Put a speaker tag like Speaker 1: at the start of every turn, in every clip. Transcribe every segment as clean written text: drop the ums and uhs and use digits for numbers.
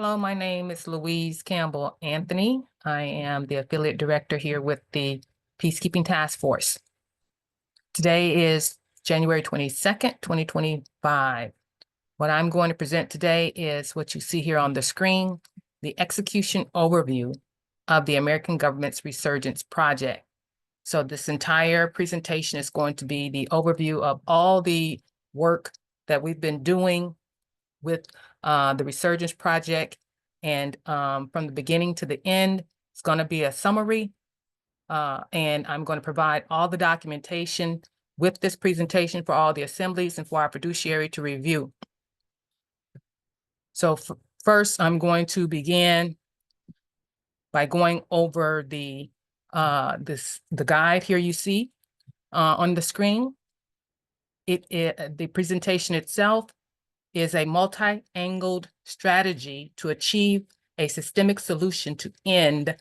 Speaker 1: Hello, my name is Louise Campbell Anthony. I am the affiliate director here with the Peacekeeping Task Force. Today is January 22nd, 2025. What I'm going to present today is what you see here on the screen, the execution overview of the American government's Resurgence project. So this entire presentation is going to be the overview of all the work that we've been doing with the Resurgence project. And from the beginning to the end, it's going to be a summary. And I'm going to provide all the documentation with this presentation for all the assemblies and for our fiduciary to review. So first, I'm going to begin by going over the guide here you see on the screen. The presentation itself is a multi-angled strategy to achieve a systemic solution to end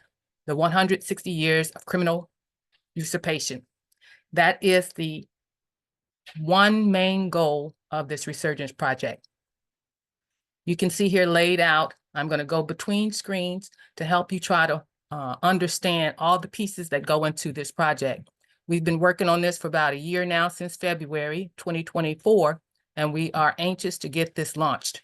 Speaker 1: the 160 years of criminal usurpation. That is the one main goal of this Resurgence project. You can see here laid out, I'm going to go between screens to help you try to understand all the pieces that go into this project. We've been working on this for about a year now, since February 2024, and we are anxious to get this launched.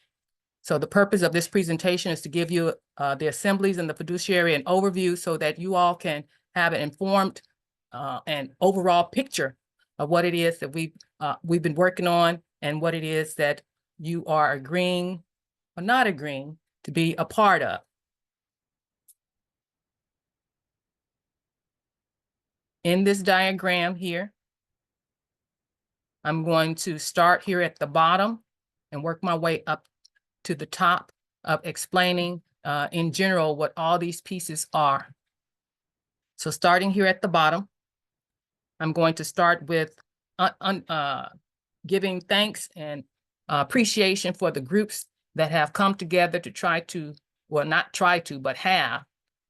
Speaker 1: So the purpose of this presentation is to give you the assemblies and the fiduciary an overview so that you all can have an informed and overall picture of what it is that we've been working on and what it is that you are agreeing or not agreeing to be a part of. In this diagram here, I'm going to start here at the bottom and work my way up to the top of explaining in general what all these pieces are. So starting here at the bottom, I'm going to start with giving thanks and appreciation for the groups that have come together to try to, well, not try to, but have,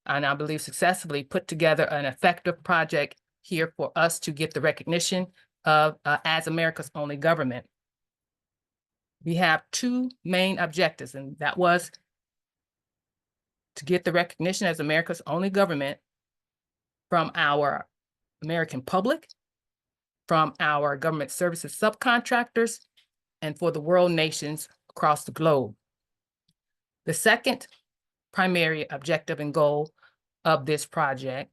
Speaker 1: and I believe successfully put together an effective project here for us to get the recognition of as America's only government. We have two main objectives, and that was to get the recognition as America's only government from our American public, from our government services subcontractors, and for the world nations across the globe. The second primary objective and goal of this project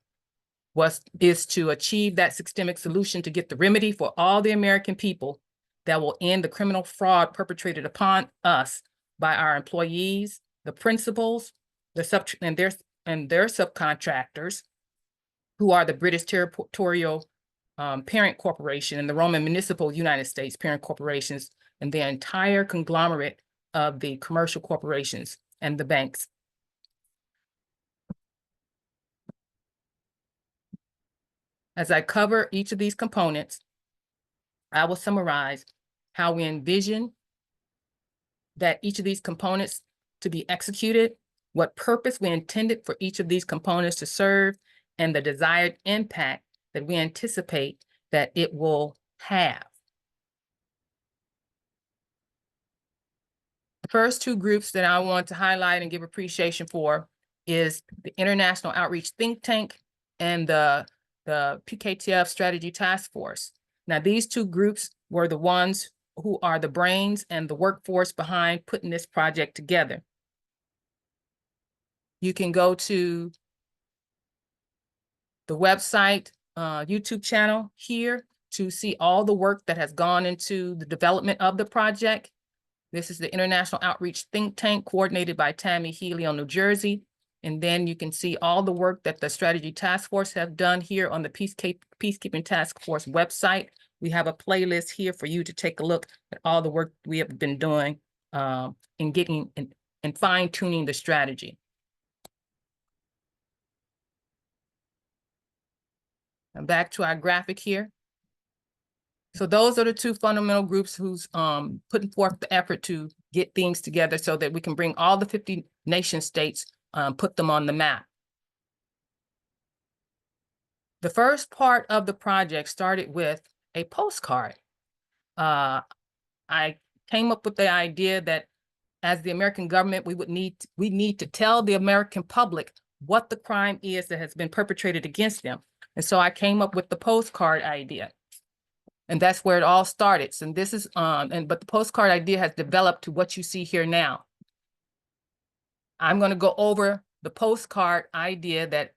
Speaker 1: is to achieve that systemic solution to get the remedy for all the American people that will end the criminal fraud perpetrated upon us by our employees, the principals, and their subcontractors, who are the British territorial parent corporation and the Roman municipal United States parent corporations, and the entire conglomerate of the commercial corporations and the banks. As I cover each of these components, I will summarize how we envision that each of these components to be executed, what purpose we intended for each of these components to serve, and the desired impact that we anticipate that it will have. The first two groups that I want to highlight and give appreciation for is the International Outreach Think Tank and the PKTF Strategy Task Force. Now, these two groups were the ones who are the brains and the workforce behind putting this project together. You can go to the website, YouTube channel here to see all the work that has gone into the development of the project. This is the International Outreach Think Tank coordinated by Tammy Healy on New Jersey. And then you can see all the work that the Strategy Task Force have done here on the Peacekeeping Task Force website. We have a playlist here for you to take a look at all the work we have been doing in getting and fine-tuning the strategy. And back to our graphic here. So those are the two fundamental groups who's putting forth the effort to get things together so that we can bring all the 50 nation states, put them on the map. The first part of the project started with a postcard. I came up with the idea that as the American government, we need to tell the American public what the crime is that has been perpetrated against them. And so I came up with the postcard idea. And that's where it all started. And this is but the postcard idea has developed to what you see here now. I'm going to go over the postcard idea, that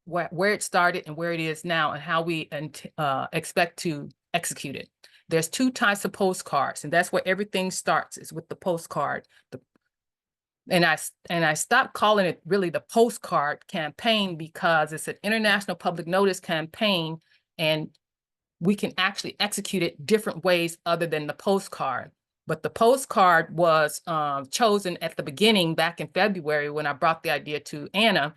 Speaker 1: where it started and where it is now, and how we expect to execute it. There's two types of postcards, and that's where everything starts, is with the postcard. And I stopped calling it really the postcard campaign, because it's an international public notice campaign, and we can actually execute it different ways other than the postcard. But the postcard was chosen at the beginning, back in February, when I brought the idea to Anna.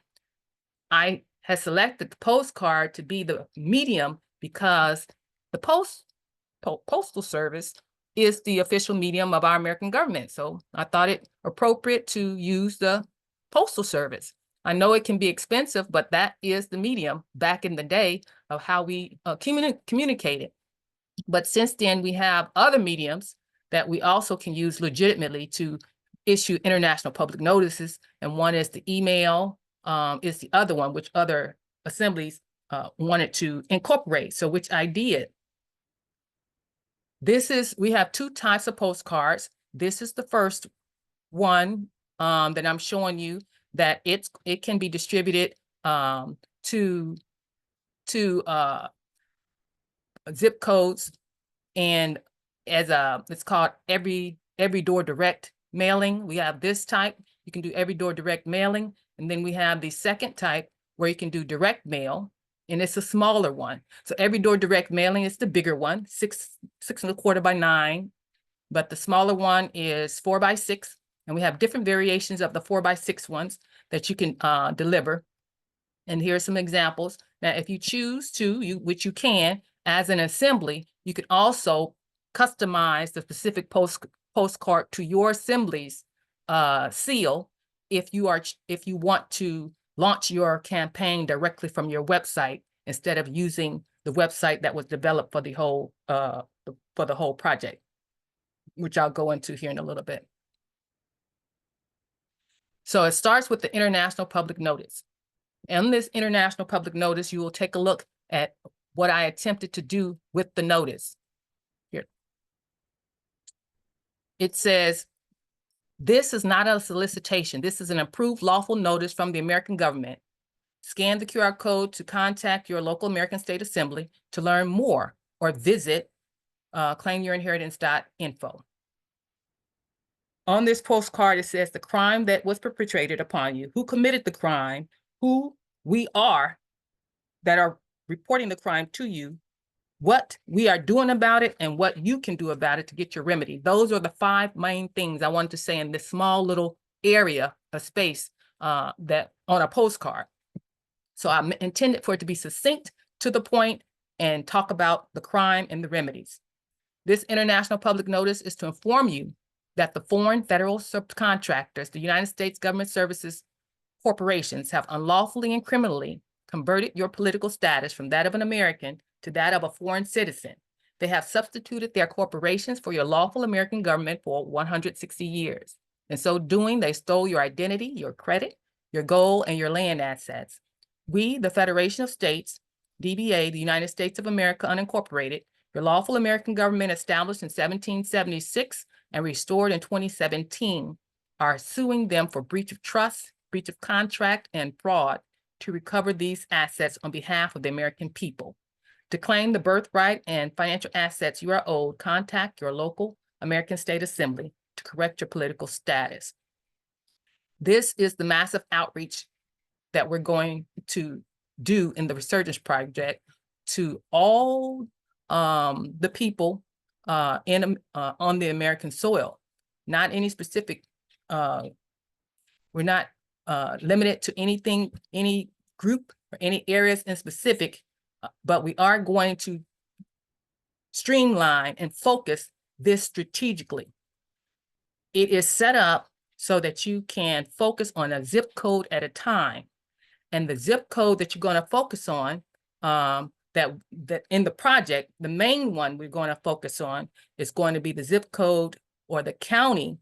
Speaker 1: I had selected the postcard to be the medium because the Postal Service is the official medium of our American government. So I thought it appropriate to use the Postal Service. I know it can be expensive, but that is the medium back in the day of how we communicated. But since then, we have other mediums that we also can use legitimately to issue international public notices. And one is the email, is the other one, which other assemblies wanted to incorporate. So which I did. We have two types of postcards. This is the first one that I'm showing you, that it can be distributed to zip codes, and as it's called every door direct mailing. We have this type. You can do every door direct mailing, and then we have the second type where you can do direct mail, and it's a smaller one. So every door direct mailing is the bigger one, 6.25 by 9, but the smaller one is 4 by 6, and we have different variations of the 4 by 6 ones that you can deliver. And here are some examples. Now, if you choose to, which you can, as an assembly, you could also customize the specific postcard to your assembly's seal if you want to launch your campaign directly from your website instead of using the website that was developed for the whole project, which I'll go into here in a little bit. So it starts with the international public notice. In this international public notice, you will take a look at what I attempted to do with the notice. Here. It says, this is not a solicitation. This is an approved lawful notice from the American government. Scan the QR code to contact your local American State Assembly to learn more, or visit claimyourinheritance.info. On this postcard, it says the crime that was perpetrated upon you, who committed the crime, who we are that are reporting the crime to you, what we are doing about it, and what you can do about it to get your remedy. Those are the 5 main things I wanted to say in this small little area of space that on a postcard. So I intended for it to be succinct, to the point, and talk about the crime and the remedies. This international public notice is to inform you that the foreign federal subcontractors, the United States government services corporations, have unlawfully and criminally converted your political status from that of an American to that of a foreign citizen. They have substituted their corporations for your lawful American government for 160 years. In so doing, they stole your identity, your credit, your gold, and your land assets. We, the Federation of States, DBA, the United States of America Unincorporated, your lawful American government established in 1776 and restored in 2017, are suing them for breach of trust, breach of contract, and fraud to recover these assets on behalf of the American people. To claim the birthright and financial assets you are owed, contact your local American State Assembly to correct your political status. This is the massive outreach that we're going to do in the Resurgence Project to all the people on the American soil. Not any specific, we're not limited to anything, any group or any areas in specific, but we are going to streamline and focus this strategically. It is set up so that you can focus on a zip code at a time. And the zip code that you're going to focus on, that in the project, the main one we're going to focus on is going to be the zip code or the county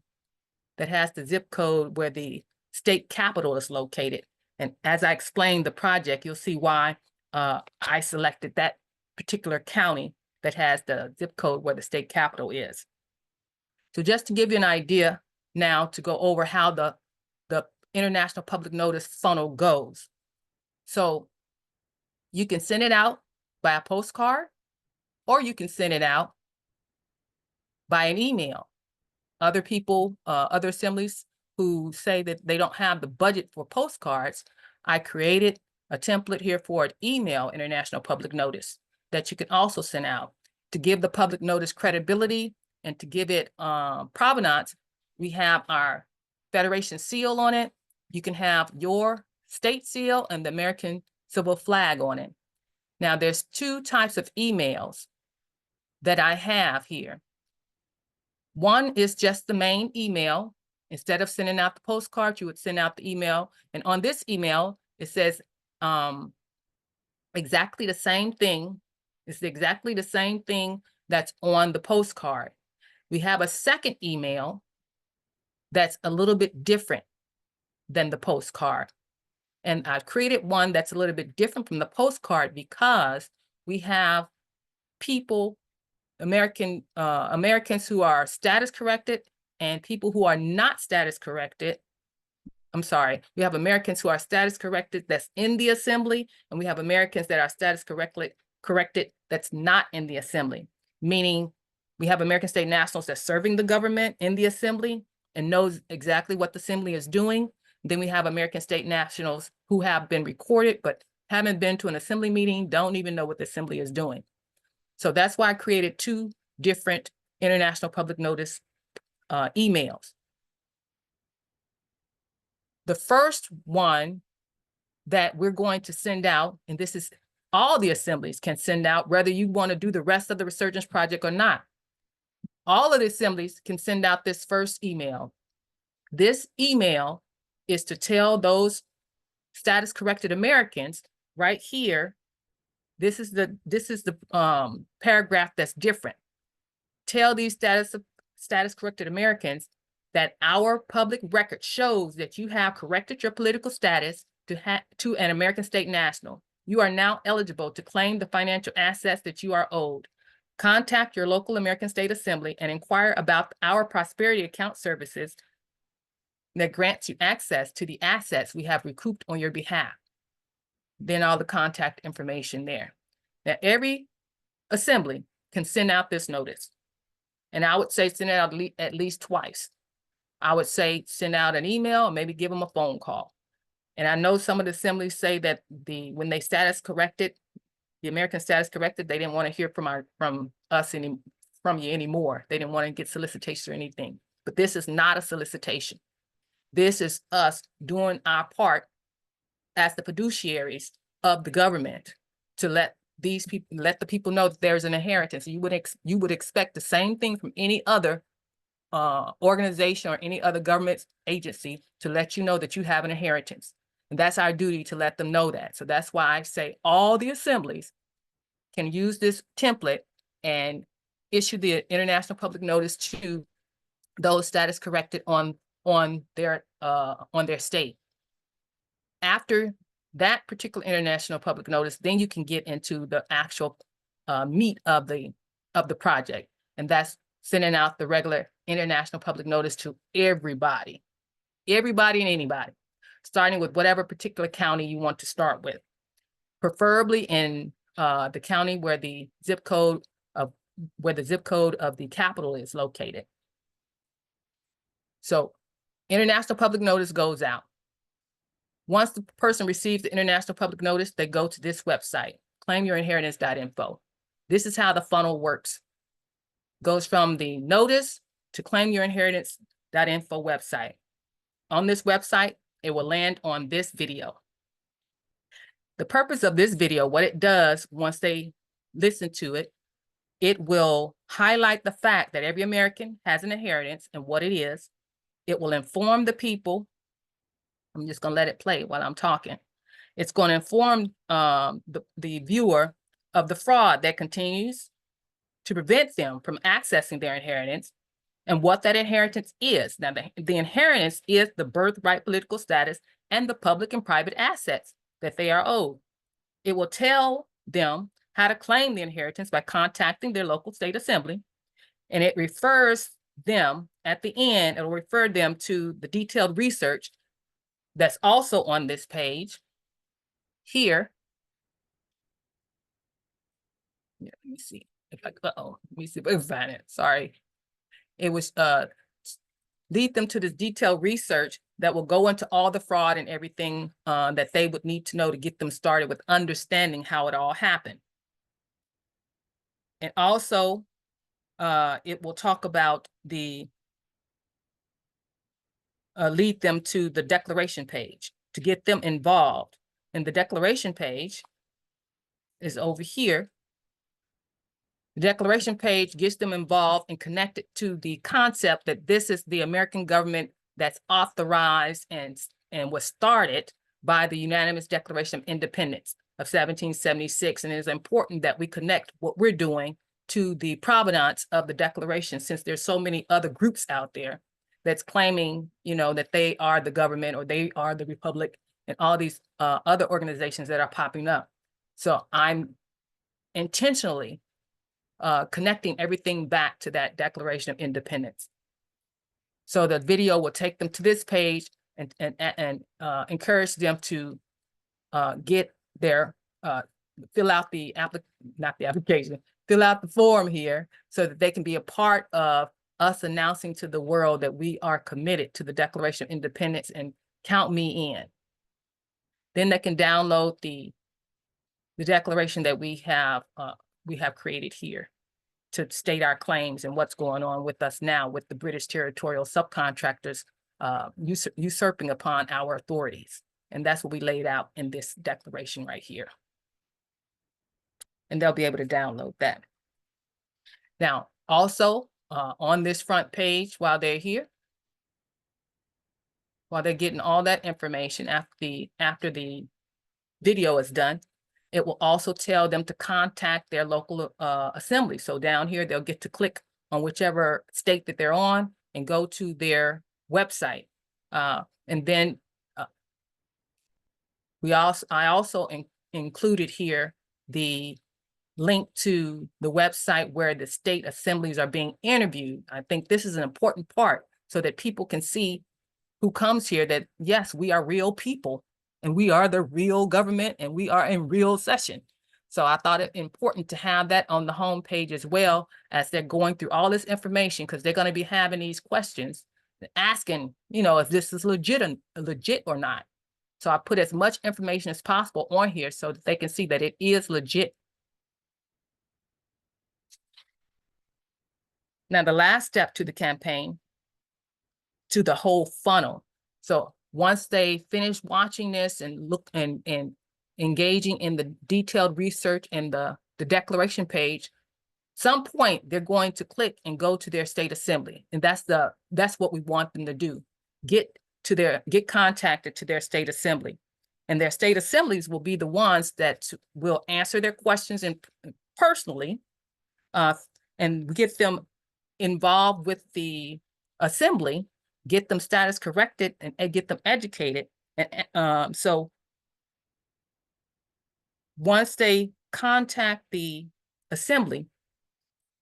Speaker 1: that has the zip code where the state capitol is located. And as I explained the project, you'll see why I selected that particular county that has the zip code where the state capitol is. So just to give you an idea now to go over how the international public notice funnel goes. So you can send it out by a postcard, or you can send it out by an email. Other people, other assemblies who say that they don't have the budget for postcards, I created a template here for an email international public notice that you can also send out. To give the public notice credibility and to give it provenance, we have our Federation seal on it. You can have your state seal and the American civil flag on it. Now, there's two types of emails that I have here. One is just the main email. Instead of sending out the postcard, you would send out the email. And on this email, it says exactly the same thing. It's exactly the same thing that's on the postcard. We have a second email that's a little bit different than the postcard. And I've created one that's a little bit different from the postcard because we have people, Americans who are status corrected and people who are not status corrected. I'm sorry, we have Americans who are status corrected that's in the assembly, and we have Americans that are status corrected that's not in the assembly, meaning we have American state nationals that's serving the government in the assembly and knows exactly what the assembly is doing. Then we have American state nationals who have been recorded but haven't been to an assembly meeting, don't even know what the assembly is doing. So that's why I created two different international public notice emails. The first one that we're going to send out, and this is all the assemblies can send out, whether you want to do the rest of the Resurgence project or not. All of the assemblies can send out this first email. This email is to tell those status corrected Americans right here. This is the paragraph that's different. Tell these status corrected Americans that our public record shows that you have corrected your political status to an American state national. You are now eligible to claim the financial assets that you are owed. Contact your local American State Assembly and inquire about our prosperity account services that grants you access to the assets we have recouped on your behalf. Then all the contact information there. Now, every assembly can send out this notice. And I would say send it out at least twice. I would say send out an email, or maybe give them a phone call. And I know some of the assemblies say that when they status corrected, the American status corrected, they didn't want to hear from you anymore. They didn't want to get solicitations or anything. But this is not a solicitation. This is us doing our part as the fiduciaries of the government to let the people know that there's an inheritance. You would expect the same thing from any other organization or any other government agency to let you know that you have an inheritance. And that's our duty to let them know that. So that's why I say all the assemblies can use this template and issue the international public notice to those status corrected on their state. After that particular international public notice, then you can get into the actual meat of the project, and that's sending out the regular international public notice to everybody and anybody, starting with whatever particular county you want to start with, preferably in the county where the zip code of the capital is located. So international public notice goes out. Once the person receives the international public notice, they go to this website, claimyourinheritance.info. This is how the funnel works. Goes from the notice to claimyourinheritance.info website. On this website, it will land on this video. The purpose of this video, what it does once they listen to it, it will highlight the fact that every American has an inheritance and what it is. It will inform the people. I'm just going to let it play while I'm talking. It's going to inform the viewer of the fraud that continues to prevent them from accessing their inheritance. and what that inheritance is. Now, the inheritance is the birthright political status and the public and private assets that they are owed. It will tell them how to claim the inheritance by contacting their local state assembly, and it refers them at the end, it'll refer them to the detailed research that's also on this page here. Yeah, let me see if I, let me see if I can find it. Sorry. It was lead them to this detailed research that will go into all the fraud and everything that they would need to know to get them started with understanding how it all happened. And also, it will talk about the lead them to the declaration page to get them involved. And the declaration page is over here. The declaration page gets them involved and connected to the concept that this is the American government that's authorized and was started by the Unanimous Declaration of Independence of 1776. And it is important that we connect what we're doing to the provenance of the Declaration, since there's so many other groups out there that's claiming, you know, that they are the government or they are the republic and all these other organizations that are popping up. So I'm intentionally connecting everything back to that Declaration of Independence. So the video will take them to this page and encourage them to get their fill out the fill out the form here so that they can be a part of us announcing to the world that we are committed to the Declaration of Independence and count me in. Then they can download the declaration that we have created here to state our claims and what's going on with us now with the British territorial subcontractors usurping upon our authorities. And that's what we laid out in this declaration right here. And they'll be able to download that. Now, also on this front page, while they're here, while they're getting all that information after the video is done, it will also tell them to contact their local assembly. So down here, they'll get to click on whichever state that they're on and go to their website. And then I also included here the link to the website where the state assemblies are being interviewed. I think this is an important part so that people can see who comes here that, yes, we are real people and we are the real government and we are in real session. So I thought it important to have that on the homepage as well as they're going through all this information, because they're going to be having these questions, asking, you know, if this is legit or not. So I put as much information as possible on here so that they can see that it is legit. Now, the last step to the campaign, to the whole funnel. So once they finish watching this and look and engaging in the detailed research and the declaration page, some point they're going to click and go to their state assembly. And that's what we want them to do. Get contacted to their state assembly. And their state assemblies will be the ones that will answer their questions personally and get them involved with the assembly, get them status corrected and get them educated. And so once they contact the assembly,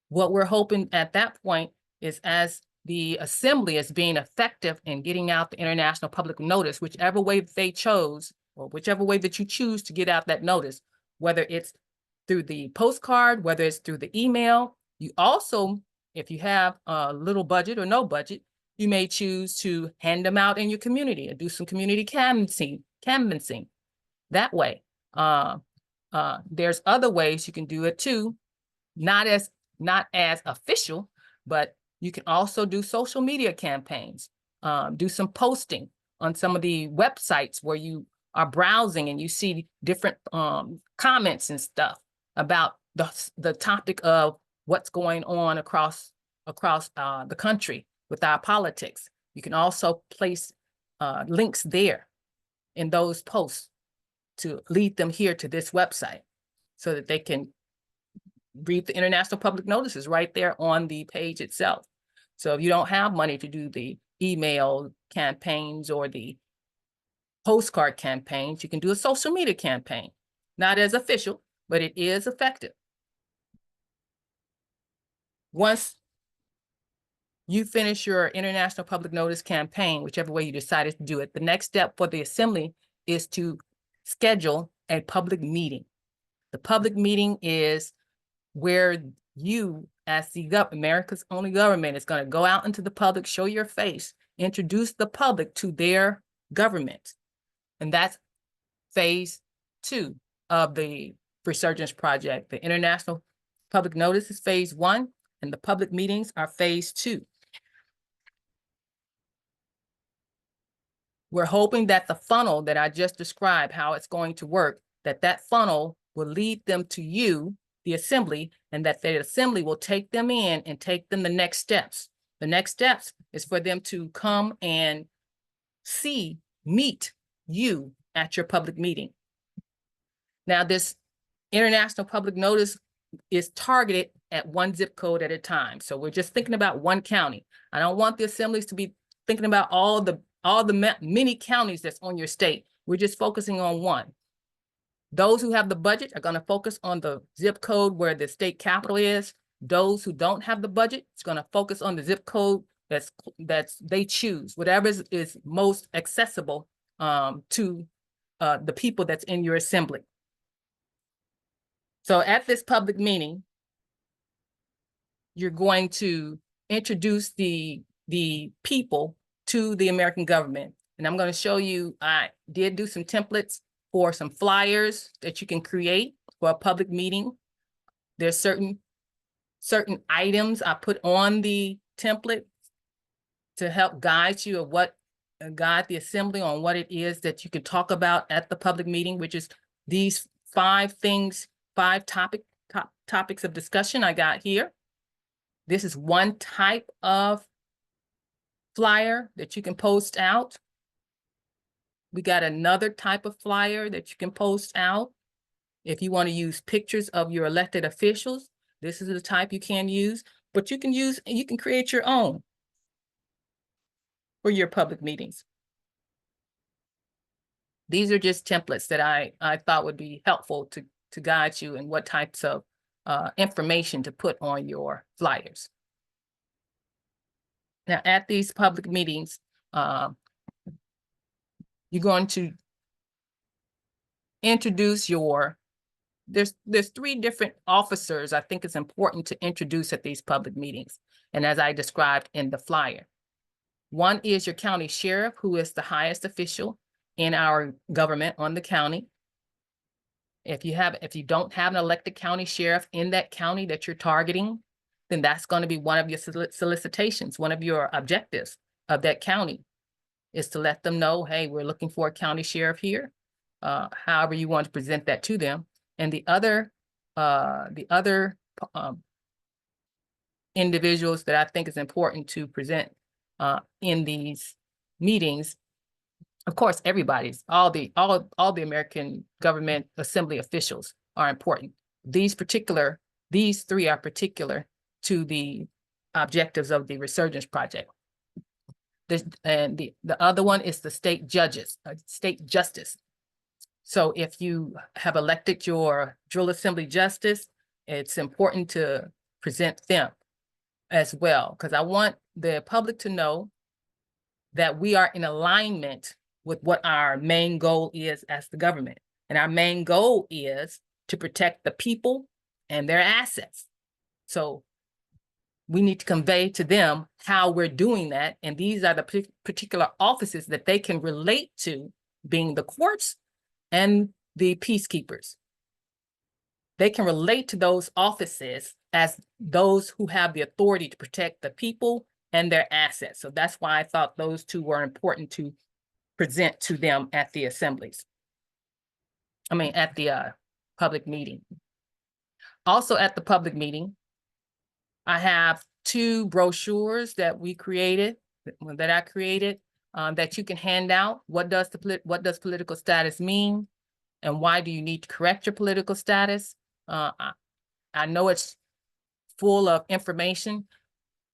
Speaker 1: what we're hoping at that point is, as the assembly is being effective in getting out the international public notice, whichever way they chose, or whichever way that you choose to get out that notice, whether it's through the postcard, whether it's through the email. You also, if you have a little budget or no budget, you may choose to hand them out in your community and do some community canvassing that way. There's other ways you can do it too, not as official, but you can also do social media campaigns, do some posting on some of the websites where you are browsing and you see different comments and stuff about the topic of what's going on across the country with our politics. You can also place links there in those posts to lead them here to this website so that they can read the international public notices right there on the page itself. So if you don't have money to do the email campaigns or the postcard campaigns, you can do a social media campaign. Not as official, but it is effective. Once you finish your international public notice campaign, whichever way you decided to do it, the next step for the Assembly is to schedule a public meeting. The public meeting is where you, as the America's only government, is going to go out into the public, show your face, introduce the public to their government. And that's phase 2 of the Resurgence project. The international public notice is phase 1, and the public meetings are phase 2. We're hoping that the funnel that I just described, how it's going to work, that funnel will lead them to you, the Assembly, and that the Assembly will take them in and take them the next steps. The next steps is for them to come and meet you at your public meeting. Now, this international public notice is targeted at one zip code at a time. So we're just thinking about one county. I don't want the assemblies to be thinking about all the many counties that's on your state. We're just focusing on one. Those who have the budget are going to focus on the zip code where the state capital is. Those who don't have the budget, it's going to focus on the zip code that's they choose, whatever is most accessible to the people that's in your assembly. So at this public meeting, you're going to introduce the people to the American government. And I'm going to show you, I did do some templates for some flyers that you can create for a public meeting. There's certain items I put on the template to help guide you guide the assembly on what it is that you can talk about at the public meeting, which is these 5 topics of discussion I got here. This is one type of flyer that you can post out. We got another type of flyer that you can post out. If you want to use pictures of your elected officials, this is the type you can use, but you can create your own for your public meetings. These are just templates that I thought would be helpful to guide you in what types of information to put on your flyers. Now, at these public meetings, you're going to introduce there's 3 different officers I think it's important to introduce at these public meetings. And as I described in the flyer, one is your county sheriff, who is the highest official in our government on the county. If you don't have an elected county sheriff in that county that you're targeting, then that's going to be one of your solicitations, one of your objectives of that county is to let them know, hey, we're looking for a county sheriff here. However you want to present that to them. And the other individuals that I think is important to present in these meetings, of course, all the American government assembly officials are important. These 3 are particular to the objectives of the Resurgence project. The other one is the state judges, state justice. So if you have elected your drill assembly justice, it's important to present them as well, because I want the public to know that we are in alignment with what our main goal is as the government. And our main goal is to protect the people and their assets. So we need to convey to them how we're doing that. And these are the particular offices that they can relate to, being the courts and the peacekeepers. They can relate to those offices as those who have the authority to protect the people and their assets. So that's why I thought those 2 were important to present to them at the assemblies. At the public meeting. Also at the public meeting, I have 2 brochures that I created, that you can hand out. What does political status mean? And why do you need to correct your political status? I know it's full of information,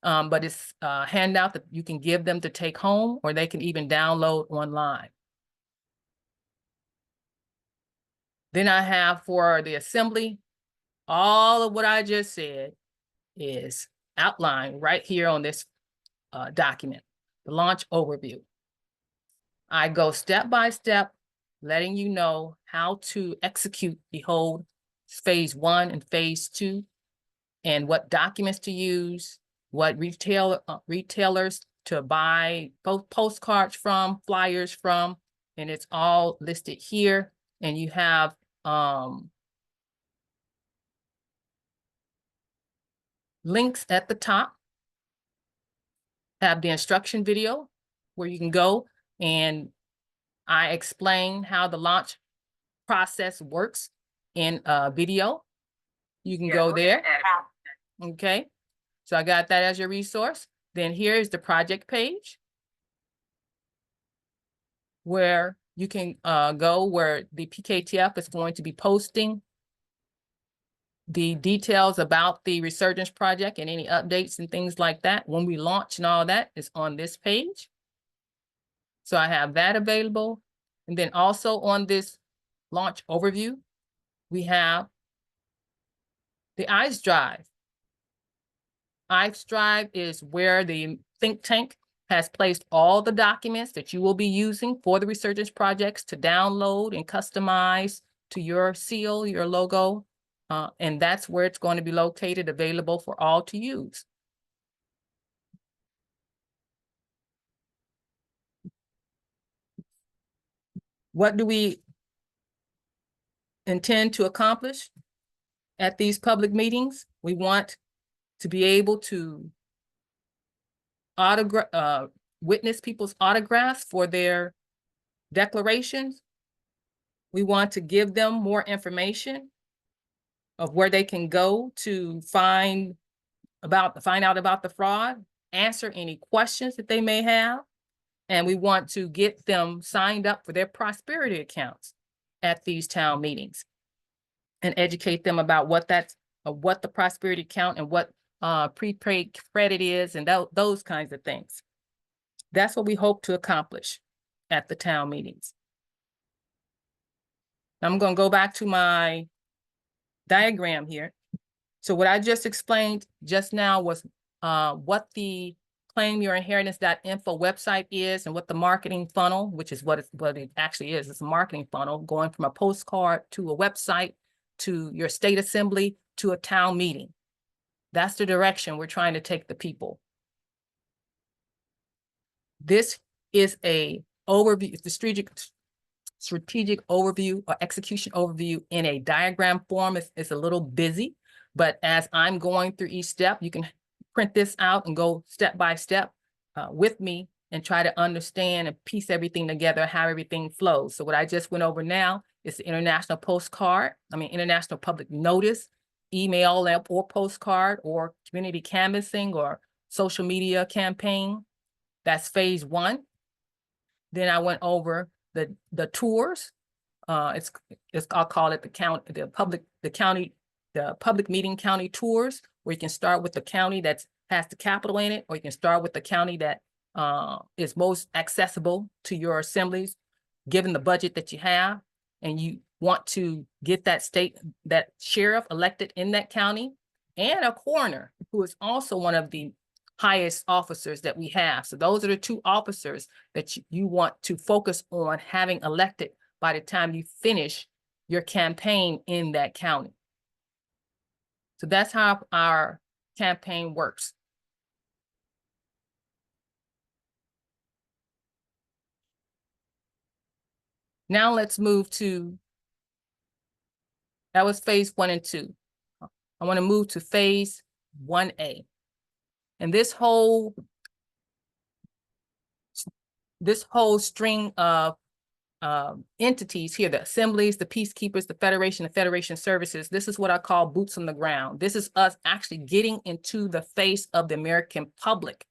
Speaker 1: but it's a handout that you can give them to take home, or they can even download online. Then I have for the assembly, all of what I just said is outlined right here on this document, the launch overview. I go step by step, letting you know how to execute the whole phase 1 and phase 2, and what documents to use, what retailers to buy both postcards from, flyers from, and it's all listed here. And you have links at the top, have the instruction video where you can go, and I explain how the launch process works in a video. You can go there. Okay, so I got that as your resource. Then here is the project page where you can go where the PKTF is going to be posting the details about the Resurgence project and any updates and things like that. When we launch and all that is on this page. So I have that available. And then also on this launch overview, we have the ICE Drive. ICE Drive is where the think tank has placed all the documents that you will be using for the Resurgence projects to download and customize to your seal, your logo. And that's where it's going to be located, available for all to use. What do we intend to accomplish at these public meetings? We want to be able to witness people's autographs for their declarations. We want to give them more information of where they can go to find out about the fraud, answer any questions that they may have. And we want to get them signed up for their prosperity accounts at these town meetings and educate them about what the prosperity account and what prepaid credit is and those kinds of things. That's what we hope to accomplish at the town meetings. I'm going to go back to my diagram here. So what I just explained just now was what the claimyourinheritance.info website is and what the marketing funnel, which is what it actually is. It's a marketing funnel going from a postcard to a website to your state assembly to a town meeting. That's the direction we're trying to take the people. This is a overview, it's the strategic overview or execution overview in a diagram form. It's a little busy, but as I'm going through each step, you can print this out and go step by step with me and try to understand and piece everything together, how everything flows. So what I just went over now is the international public notice, email or postcard or community canvassing or social media campaign. That's phase 1. Then I went over the tours. I'll call it the public meeting county tours, where you can start with the county that has the capital in it, or you can start with the county that is most accessible to your assemblies, given the budget that you have, and you want to get that sheriff elected in that county, and a coroner, who is also one of the highest officers that we have. So those are the 2 officers that you want to focus on having elected by the time you finish your campaign in that county. So that's how our campaign works. Now let's move to, that was phase 1 and 2. I want to move to phase 1A. And this whole string of entities here, the assemblies, the peacekeepers, the federation services, this is what I call boots on the ground. This is us actually getting into the face of the American public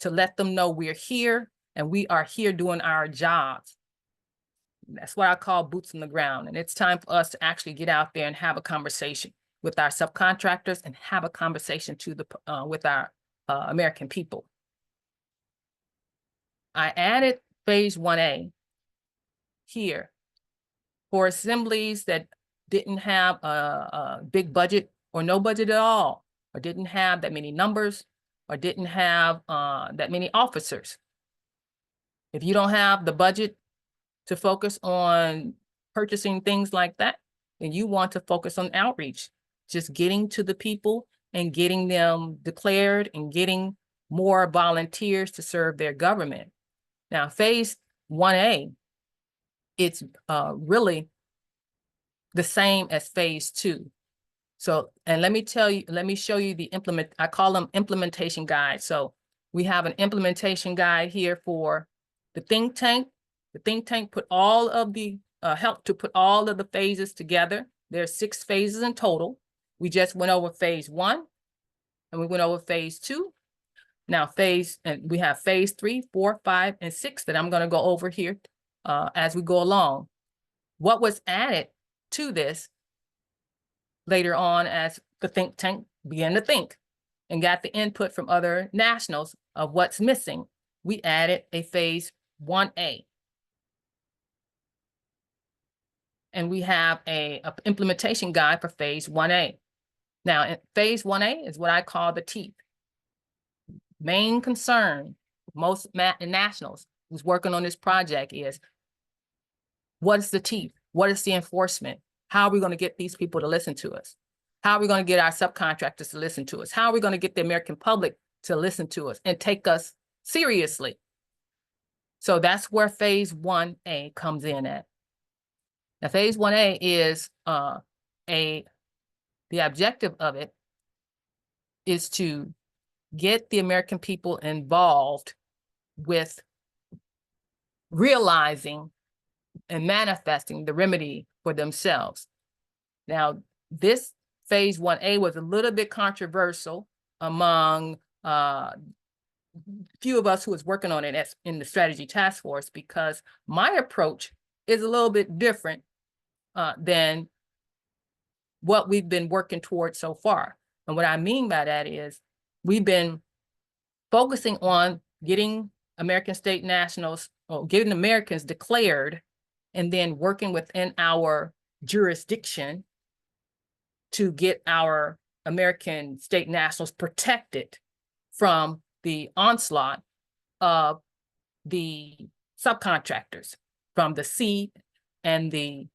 Speaker 1: to let them know we're here and we are here doing our jobs. That's what I call boots on the ground. And it's time for us to actually get out there and have a conversation with our subcontractors and have a conversation with our American people. I added phase 1A here for assemblies that didn't have a big budget or no budget at all, or didn't have that many numbers, or didn't have that many officers. If you don't have the budget to focus on purchasing things like that, then you want to focus on outreach, just getting to the people and getting them declared and getting more volunteers to serve their government. Now, phase 1A, it's really the same as phase 2. So, and let me show you the I call them implementation guides. So we have an implementation guide here for the think tank. The think tank put all of the, help to put all of the phases together. There's 6 phases in total. We just went over phase 1 and we went over phase 2. Now and we have phase 3, 4, 5, and 6 that I'm gonna go over here as we go along. What was added to this later on as the think tank began to think and got the input from other nationals of what's missing, we added a phase 1A. And we have a implementation guide for phase 1A. Now, phase 1A is what I call the teeth. Main concern, most nationals who's working on this project is, what is the teeth? What is the enforcement? How are we going to get these people to listen to us? How are we going to get our subcontractors to listen to us? How are we going to get the American public to listen to us and take us seriously? So that's where phase 1A comes in at. Now, phase 1A is the objective of it is to get the American people involved with realizing and manifesting the remedy for themselves. Now, this phase 1A was a little bit controversial among few of us who was working on it in the strategy task force, because my approach is a little bit different than what we've been working towards so far. And what I mean by that is we've been focusing on getting American state nationals, or getting Americans declared, and then working within our jurisdiction to get our American state nationals protected from the onslaught of the subcontractors from the sea and the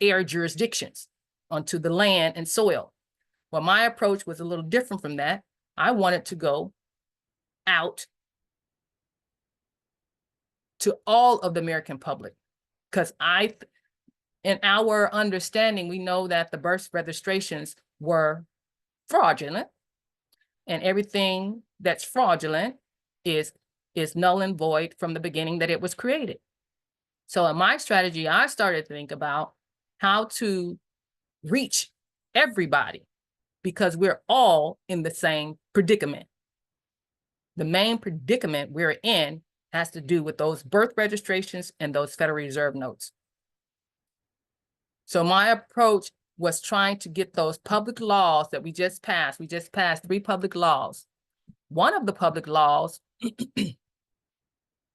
Speaker 1: air jurisdictions onto the land and soil. Well, my approach was a little different from that. I wanted to go out to all of the American public, because in our understanding, we know that the birth registrations were fraudulent, and everything that's fraudulent is null and void from the beginning that it was created. So in my strategy, I started to think about how to reach everybody, because we're all in the same predicament. The main predicament we're in has to do with those birth registrations and those Federal Reserve notes. So my approach was trying to get those public laws that we just passed. We just passed 3 public laws. One of the public laws,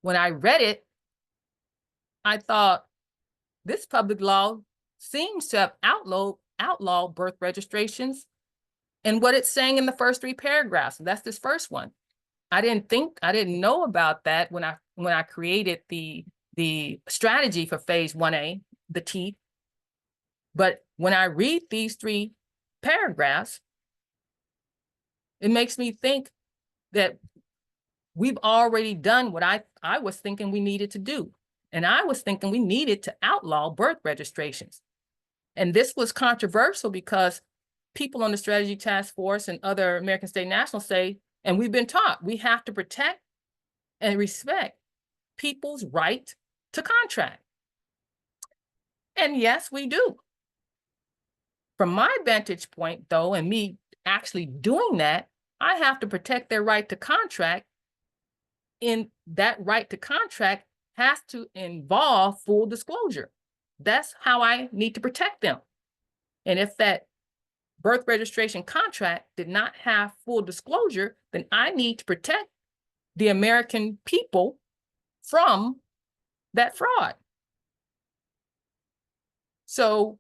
Speaker 1: when I read it, I thought, this public law seems to have outlawed birth registrations and what it's saying in the first 3 paragraphs. That's this first one. I didn't know about that when I created the strategy for phase 1A, the teeth. But when I read these 3 paragraphs, it makes me think that we've already done what I was thinking we needed to do. And I was thinking we needed to outlaw birth registrations. And this was controversial because people on the strategy task force and other American state nationals say, and we've been taught, we have to protect and respect people's right to contract. And yes, we do. From my vantage point, though, and me actually doing that, I have to protect their right to contract. And that right to contract has to involve full disclosure. That's how I need to protect them. And if that birth registration contract did not have full disclosure, then I need to protect the American people from that fraud. So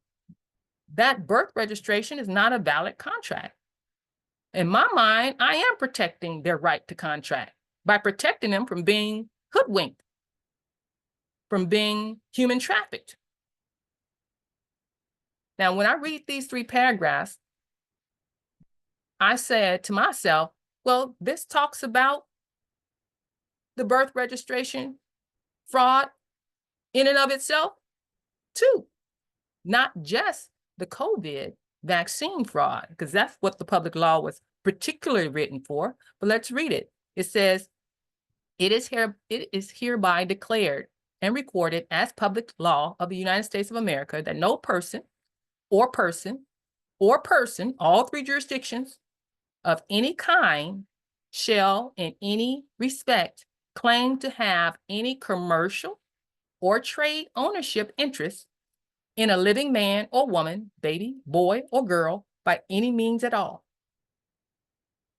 Speaker 1: that birth registration is not a valid contract. In my mind, I am protecting their right to contract by protecting them from being hoodwinked, from being human trafficked. Now, when I read these 3 paragraphs, I said to myself, well, this talks about the birth registration fraud in and of itself, too, not just the COVID vaccine fraud, because that's what the public law was particularly written for. But let's read it. It says, it is hereby declared and recorded as public law of the United States of America that no person, all 3 jurisdictions of any kind shall in any respect claim to have any commercial or trade ownership interest in a living man or woman, baby, boy, or girl by any means at all.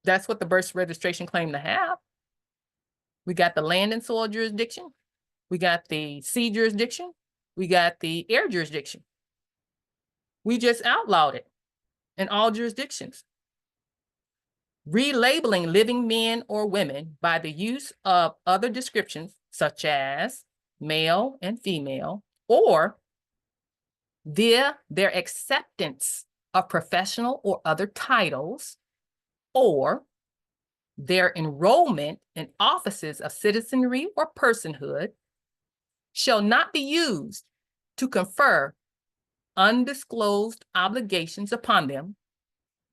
Speaker 1: That's what the birth registration claimed to have. We got the land and soil jurisdiction. We got the sea jurisdiction. We got the air jurisdiction. We just outlawed it in all jurisdictions. Relabeling living men or women by the use of other descriptions such as male and female, or via their acceptance of professional or other titles, or their enrollment in offices of citizenry or personhood, shall not be used to confer undisclosed obligations upon them,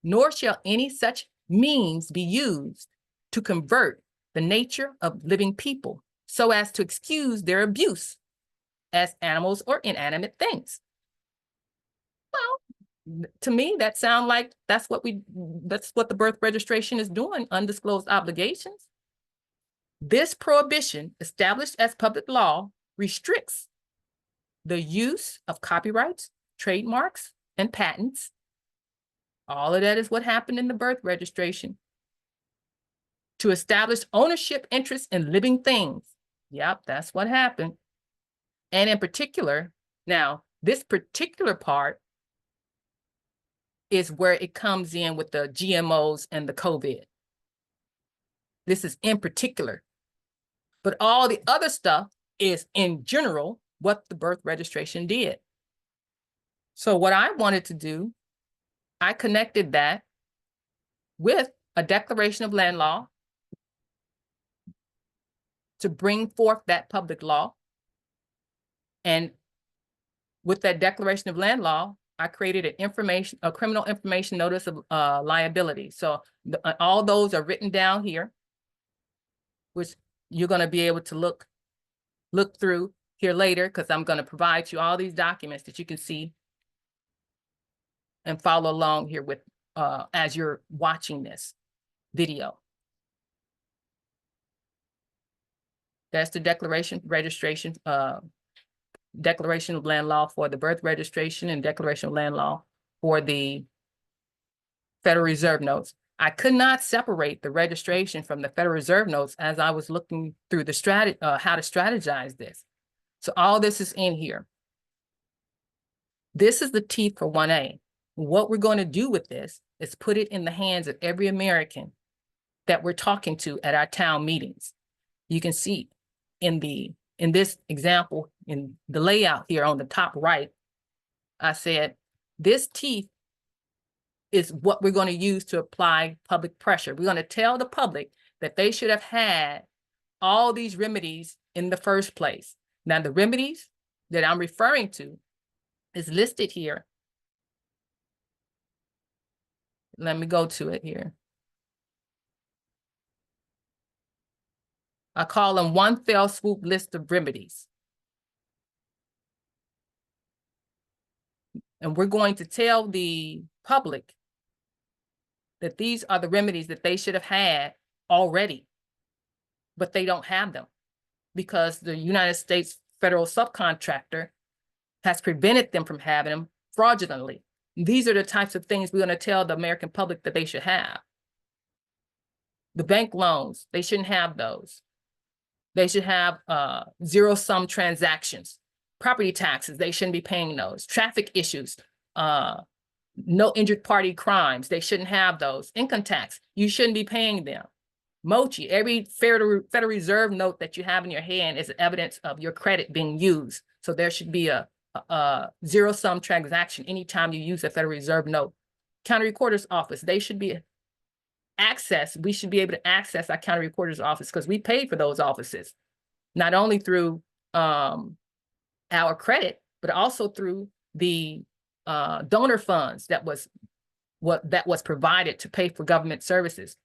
Speaker 1: nor shall any such means be used to convert the nature of living people so as to excuse their abuse as animals or inanimate things. Well, to me, that sounds like that's what the birth registration is doing, undisclosed obligations. This prohibition, established as public law, restricts the use of copyrights, trademarks, and patents. All of that is what happened in the birth registration. To establish ownership interests in living things. Yep, that's what happened. And in particular, now, this particular part is where it comes in with the GMOs and the COVID. This is in particular. But all the other stuff is in general what the birth registration did. So what I wanted to do, I connected that with a declaration of land law to bring forth that public law. And with that declaration of land law, I created a criminal information notice of liability. So all those are written down here, which you're going to be able to look through here later, because I'm going to provide you all these documents that you can see and follow along here with as you're watching this video. That's the declaration of land law for the birth registration and declaration of land law for the Federal Reserve notes. I could not separate the registration from the Federal Reserve notes as I was looking through the how to strategize this. So all this is in here. This is the teeth for 1A. What we're going to do with this is put it in the hands of every American that we're talking to at our town meetings. You can see in this example, in the layout here on the top right, I said, this teeth is what we're going to use to apply public pressure. We're going to tell the public that they should have had all these remedies in the first place. Now, the remedies that I'm referring to is listed here. Let me go to it here. I call them one fell swoop list of remedies. And we're going to tell the public that these are the remedies that they should have had already, but they don't have them because the United States federal subcontractor has prevented them from having them fraudulently. These are the types of things we're going to tell the American public that they should have. The bank loans, they shouldn't have those. They should have zero-sum transactions. Property taxes, they shouldn't be paying those. Traffic issues, no injured party crimes, they shouldn't have those. Income tax, you shouldn't be paying them. Mochi, every Federal Reserve note that you have in your hand is evidence of your credit being used. So there should be a zero-sum transaction anytime you use a Federal Reserve note. County Recorder's Office, they should be accessed. We should be able to access our County Recorder's Office because we paid for those offices, not only through our credit, but also through the donor funds that was provided to pay for government services.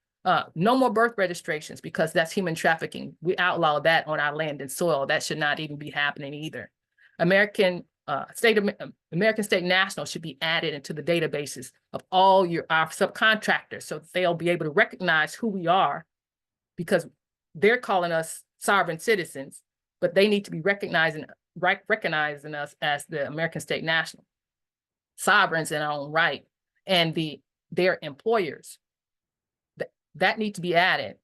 Speaker 1: No more birth registrations because that's human trafficking. We outlaw that on our land and soil. That should not even be happening either. American State National should be added into the databases of all our subcontractors so that they'll be able to recognize who we are, because they're calling us sovereign citizens, but they need to be recognizing us as the American State National, sovereigns in our own right, and their employers. That need to be added.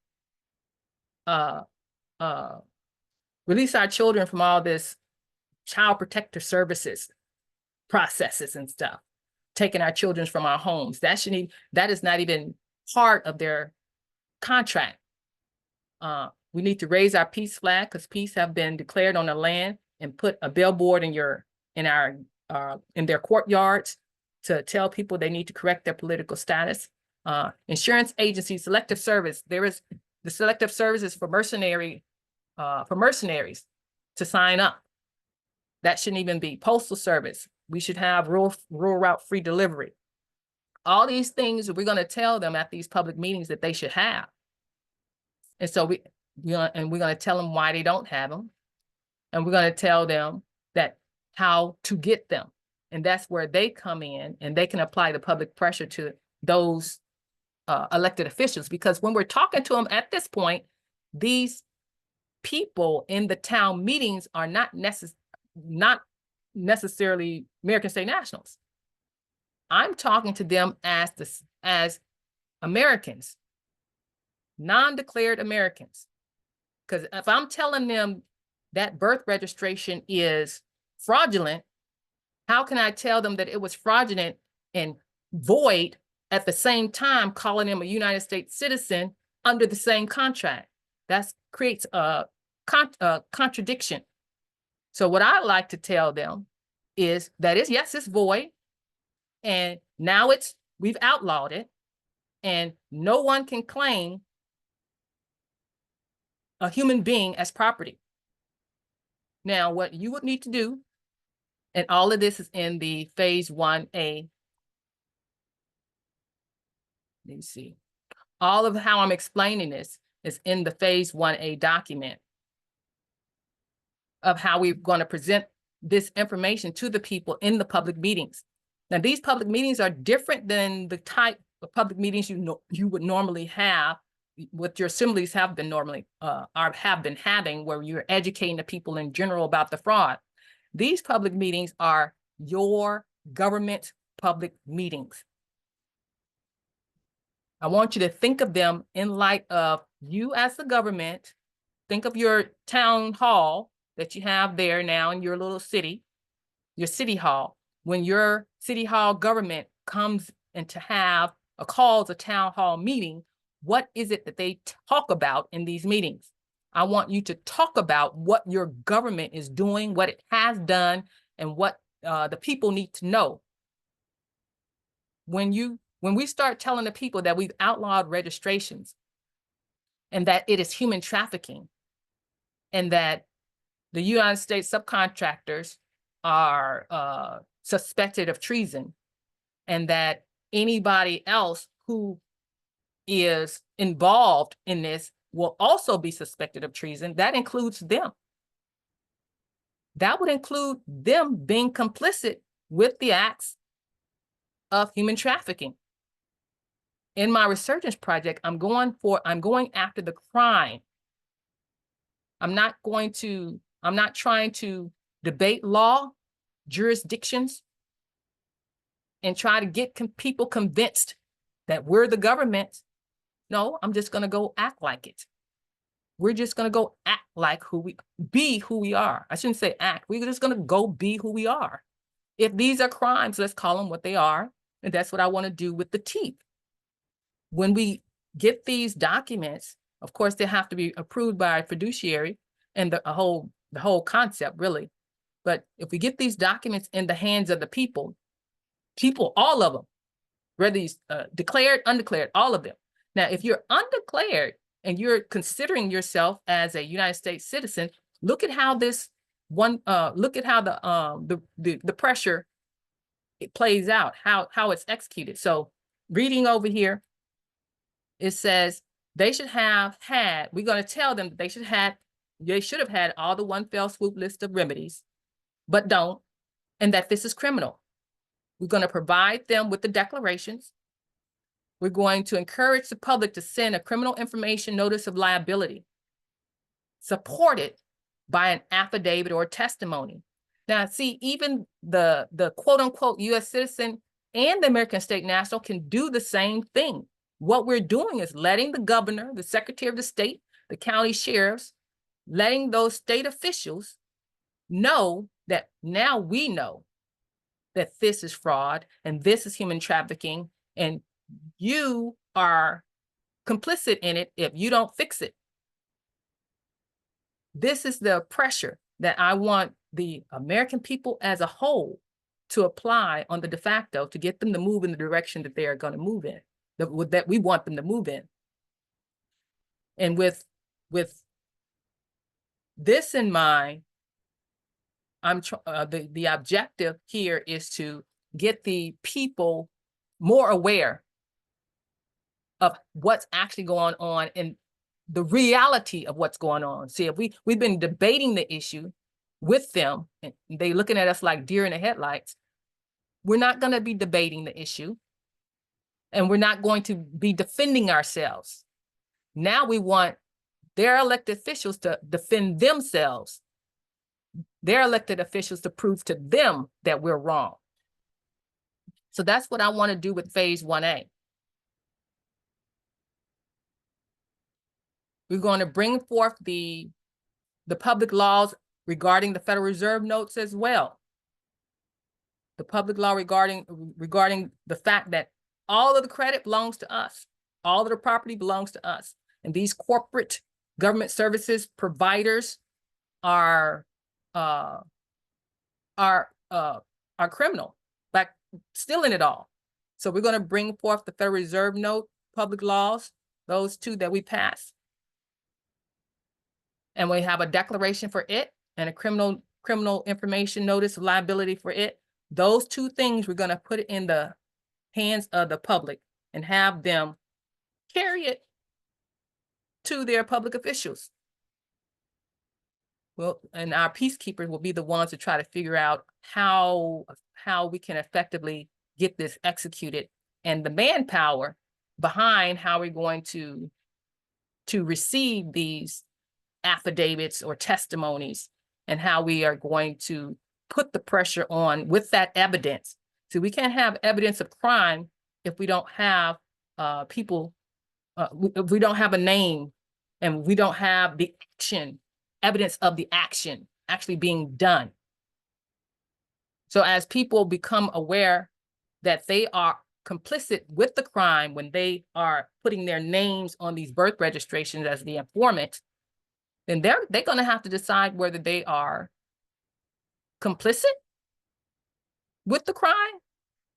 Speaker 1: Release our children from all this child protector services processes and stuff, taking our children from our homes. That is not even part of their contract. We need to raise our peace flag because peace have been declared on the land, and put a billboard in their courtyards to tell people they need to correct their political status. Insurance agencies, selective service. There is the selective services for mercenaries to sign up. That shouldn't even be. Postal service. We should have rural route free delivery. All these things we're going to tell them at these public meetings that they should have. And so we're going to tell them why they don't have them. And we're going to tell them how to get them. And that's where they come in, and they can apply the public pressure to those elected officials. Because when we're talking to them at this point, these people in the town meetings are not necessarily American State Nationals. I'm talking to them as Americans, non-declared Americans. Because if I'm telling them that birth registration is fraudulent, how can I tell them that it was fraudulent and void at the same time calling them a United States citizen under the same contract? That creates a contradiction. So what I like to tell them is that yes, it's void, and now we've outlawed it, and no one can claim a human being as property. Now, what you would need to do, and all of this is in the phase 1A. Let me see. All of how I'm explaining this is in the phase 1A document of how we're going to present this information to the people in the public meetings. Now, these public meetings are different than the type of public meetings you would normally have, what your assemblies have been having, where you're educating the people in general about the fraud. These public meetings are your government public meetings. I want you to think of them in light of you as the government. Think of your town hall that you have there now in your little city, your city hall. When your city hall government comes and calls a town hall meeting, what is it that they talk about in these meetings? I want you to talk about what your government is doing, what it has done, and what the people need to know. When we start telling the people that we've outlawed registrations, and that it is human trafficking, and that the United States subcontractors are suspected of treason, and that anybody else who is involved in this will also be suspected of treason, that includes them. That would include them being complicit with the acts of human trafficking. In my Resurgence project, I'm going after the crime. I'm not trying to debate law, jurisdictions. and try to get people convinced that we're the government. No, I'm just going to go act like it. We're just going to go act like be who we are. I shouldn't say act. We're just going to go be who we are. If these are crimes, let's call them what they are. And that's what I want to do with the teeth. When we get these documents, of course, they have to be approved by a fiduciary and the whole concept, really. But if we get these documents in the hands of the people, all of them, whether he's declared, undeclared, all of them. Now, if you're undeclared and you're considering yourself as a United States citizen, look at how look at how the pressure it plays out, how it's executed. So reading over here, it says they should have had, we're going to tell them that they should have had all the one fell swoop list of remedies, but don't, and that this is criminal. We're going to provide them with the declarations. We're going to encourage the public to send a criminal information notice of liability, supported by an affidavit or testimony. Now, see, even the quote unquote US citizen and the American State National can do the same thing. What we're doing is letting the governor, the secretary of the state, the county sheriffs, letting those state officials know that now we know that this is fraud and this is human trafficking, and you are complicit in it if you don't fix it. This is the pressure that I want the American people as a whole to apply on the de facto to get them to move in the direction that they are going to move in, that we want them to move in. And with this in mind, the objective here is to get the people more aware of what's actually going on and the reality of what's going on. See, if we've been debating the issue with them and they looking at us like deer in the headlights, we're not going to be debating the issue and we're not going to be defending ourselves. Now we want their elected officials to defend themselves, their elected officials to prove to them that we're wrong. So that's what I want to do with phase 1A. We're going to bring forth the public laws regarding the Federal Reserve notes as well. The public law regarding the fact that all of the credit belongs to us. All of the property belongs to us. And these corporate government services providers are criminal, like stealing it all. So we're going to bring forth the Federal Reserve note, public laws, those two that we passed. And we have a declaration for it and a criminal information notice of liability for it. Those two things we're going to put in the hands of the public and have them carry it to their public officials. Well, and our peacekeepers will be the ones to try to figure out how we can effectively get this executed and the manpower behind how we're going to receive these affidavits or testimonies and how we are going to put the pressure on with that evidence. So we can't have evidence of crime if we don't have people, if we don't have a name and we don't have the action, evidence of the action actually being done. So as people become aware that they are complicit with the crime when they are putting their names on these birth registrations as the informant, then they're going to have to decide whether they are complicit with the crime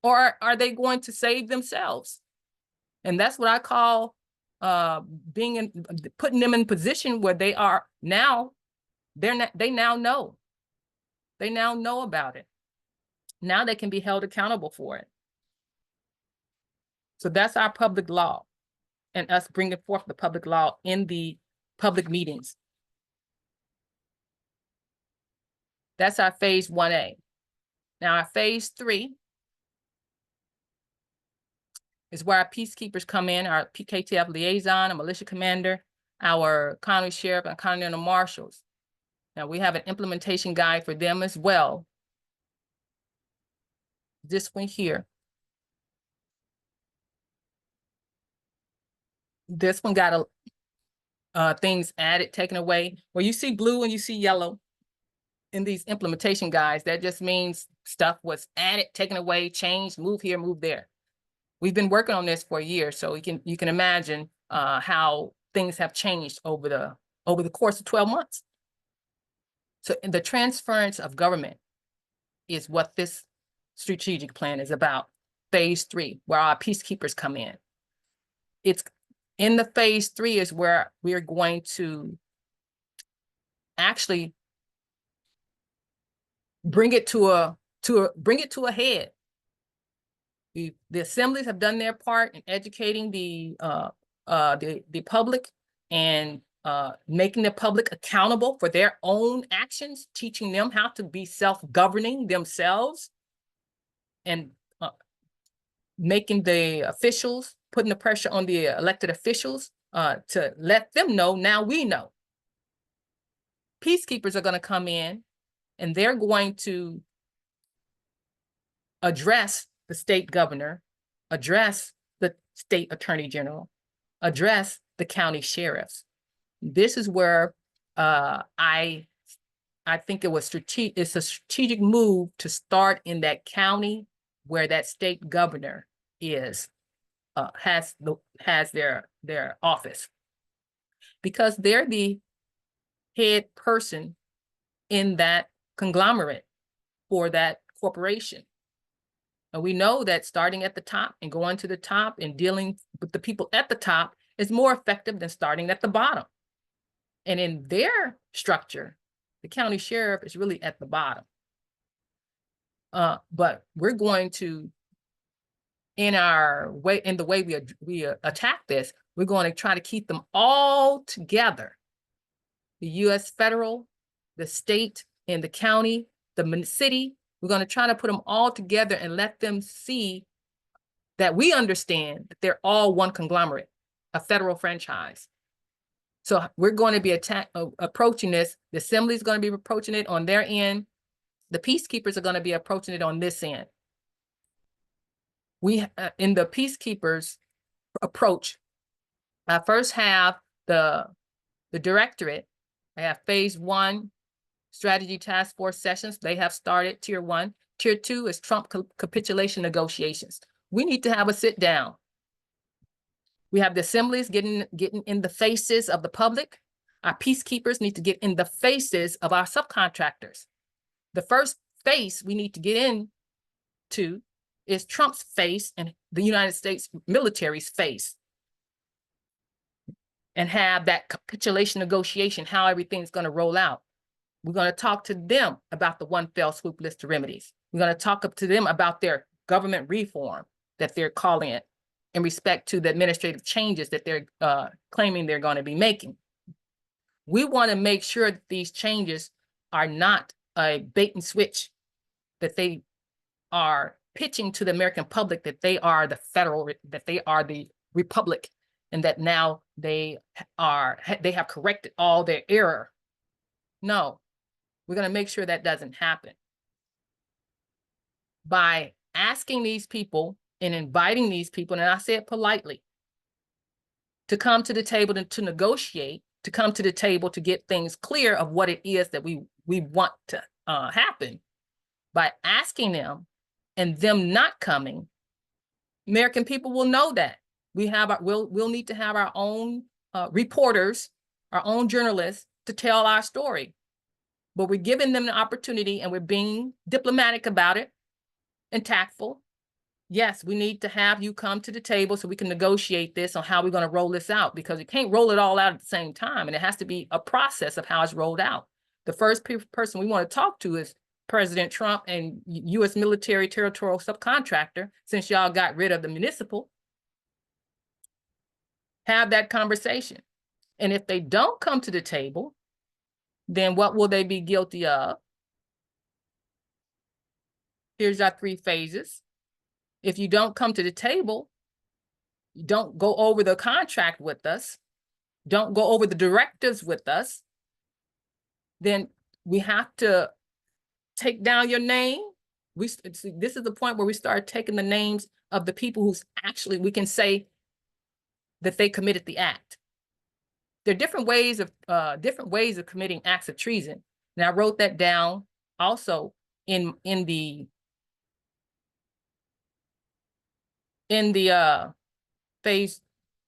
Speaker 1: or are they going to save themselves. And that's what I call putting them in position where they are now, they now know about it. Now they can be held accountable for it. So that's our public law and us bringing forth the public law in the public meetings. That's our phase 1A. Now our phase 3 is where our peacekeepers come in, our PKTF liaison, a militia commander, our county sheriff, and continental marshals. Now we have an implementation guide for them as well. This one here. This one got things added, taken away. Where you see blue and you see yellow in these implementation guides, that just means stuff was added, taken away, changed, move here, move there. We've been working on this for a year, so you can imagine how things have changed over the course of 12 months. So the transference of government is what this strategic plan is about. Phase 3, where our peacekeepers come in. It's in the phase 3 is where we're going to actually bring it to a head. The assemblies have done their part in educating the public and making the public accountable for their own actions, teaching them how to be self-governing themselves, and making the officials, putting the pressure on the elected officials to let them know, now we know. Peacekeepers are going to come in and they're going to address the state governor, address the state attorney general, address the county sheriffs. This is where I think it's a strategic move to start in that county where that state governor is has their office, because they're the head person in that conglomerate for that corporation. And we know that starting at the top and going to the top and dealing with the people at the top is more effective than starting at the bottom. And in their structure, the county sheriff is really at the bottom. But we're going to, in the way we attack this, we're going to try to keep them all together. The U.S. federal, the state, and the county, the city. We're going to try to put them all together and let them see that we understand that they're all one conglomerate, a federal franchise. So we're going to be approaching this. The assembly is going to be approaching it on their end. The peacekeepers are going to be approaching it on this end. We, in the peacekeepers approach, I first have the directorate. I have phase 1 strategy task force sessions. They have started tier 1. Tier 2 is Trump capitulation negotiations. We need to have a sit down. We have the assemblies getting in the faces of the public. Our peacekeepers need to get in the faces of our subcontractors. The first face we need to get into is Trump's face and the United States military's face, and have that capitulation negotiation, how everything's going to roll out. We're going to talk to them about the one fell swoop list of remedies. We're going to talk to them about their government reform that they're calling it in respect to the administrative changes that they're claiming they're going to be making. We want to make sure that these changes are not a bait and switch, that they are pitching to the American public that they are the that they are the republic, and that now they have corrected all their error. No, we're going to make sure that doesn't happen. By asking these people and inviting these people, and I say it politely, to come to the table to negotiate, to come to the table to get things clear of what it is that we want to happen. By asking them and them not coming, American people will know that we'll need to have our own reporters, our own journalists to tell our story. But we're giving them the opportunity, and we're being diplomatic about it and tactful. Yes, we need to have you come to the table so we can negotiate this on how we're going to roll this out, because you can't roll it all out at the same time, and it has to be a process of how it's rolled out. The first person we want to talk to is President Trump and U.S. military territorial subcontractor, since y'all got rid of the municipal. Have that conversation. And if they don't come to the table, then what will they be guilty of? Here's our 3 phases. If you don't come to the table, you don't go over the contract with us, don't go over the directives with us, then we have to take down your name. This is the point where we start taking the names of the people who's actually, we can say, that they committed the act. There are different ways of committing acts of treason. And I wrote that down also in the phase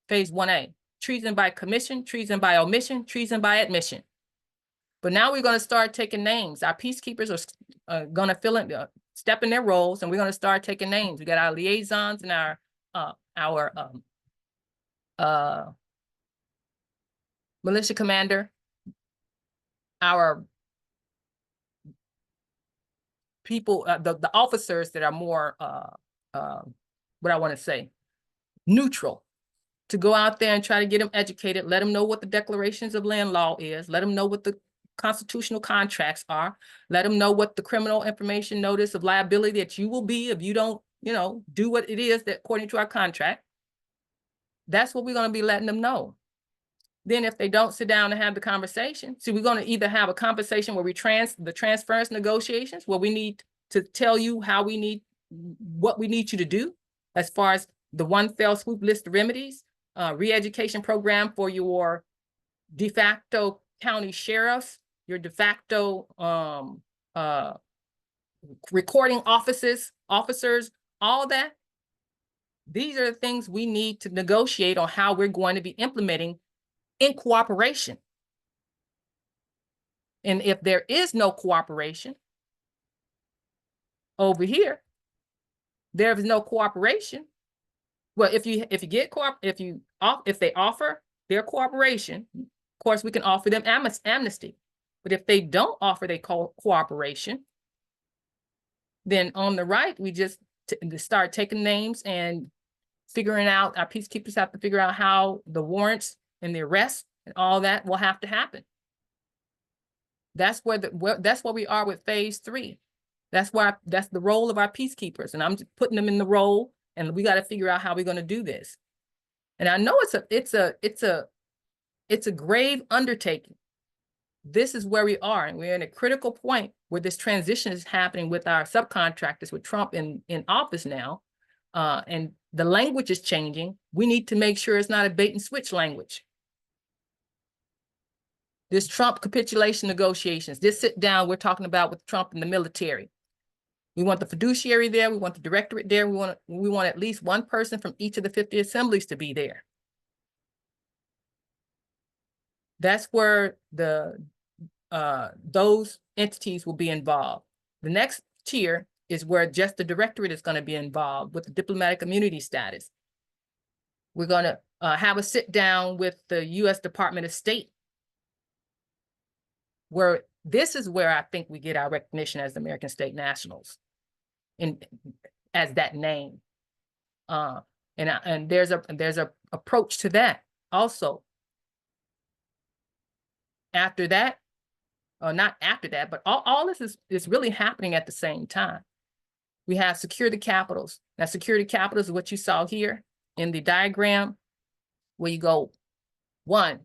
Speaker 1: 1A. Treason by commission, treason by omission, treason by admission. But now we're going to start taking names. Our peacekeepers are going to step in their roles, and we're going to start taking names. We got our liaisons and our militia commander, our people, the officers that are more, what I want to say, neutral, to go out there and try to get them educated, let them know what the declarations of land law is, let them know what the constitutional contracts are, let them know what the criminal information notice of liability that you will be if you don't, do what it is that according to our contract. That's what we're going to be letting them know. Then if they don't sit down and have the conversation, we're going to either have a conversation where the transference negotiations, where we need to tell you what we need you to do as far as the one fell swoop list of remedies, re-education program for your de facto county sheriffs, your de facto recording officers, all that. These are the things we need to negotiate on how we're going to be implementing in cooperation. And if there is no cooperation over here, there is no cooperation. Well, if they offer their cooperation, of course we can offer them amnesty. But if they don't offer their cooperation, then on the right we just start taking names and figuring out. Our peacekeepers have to figure out how the warrants and the arrests and all that will have to happen. That's where we are with phase 3. That's the role of our peacekeepers, and I'm just putting them in the role, and we got to figure out how we're going to do this. And I know it's a grave undertaking. This is where we are, and we're in a critical point where this transition is happening with our subcontractors, with Trump in office now, and the language is changing. We need to make sure it's not a bait and switch language. This Trump capitulation negotiations, this sit down we're talking about with Trump and the military. We want the fiduciary there. We want the directorate there. We want at least one person from each of the 50 assemblies to be there. That's where those entities will be involved. The next tier is where just the directorate is going to be involved with the diplomatic immunity status. We're going to have a sit down with the U.S. Department of State, where this is where I think we get our recognition as the American State Nationals, as that name. And there's a approach to that also. After that, or not after that, but all this is really happening at the same time. We have secure the capitals. Now, security capitals is what you saw here in the diagram, where you go 1,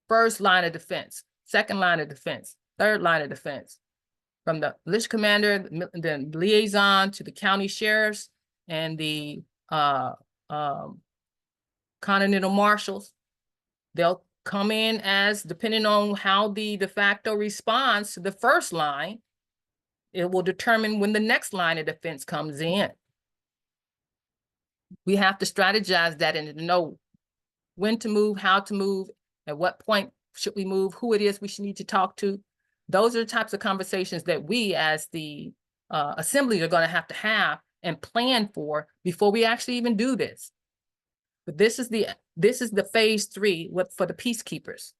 Speaker 1: first line of defense, second line of defense, third line of defense, from the militia commander, the liaison, to the county sheriffs and the continental marshals. They'll come in as, depending on how the de facto responds to the first line, it will determine when the next line of defense comes in. We have to strategize that and to know when to move, how to move, at what point should we move, who it is we should need to talk to. Those are the types of conversations that we as the assembly are going to have and plan for before we actually even do this. But this is the phase 3 for the peacekeepers.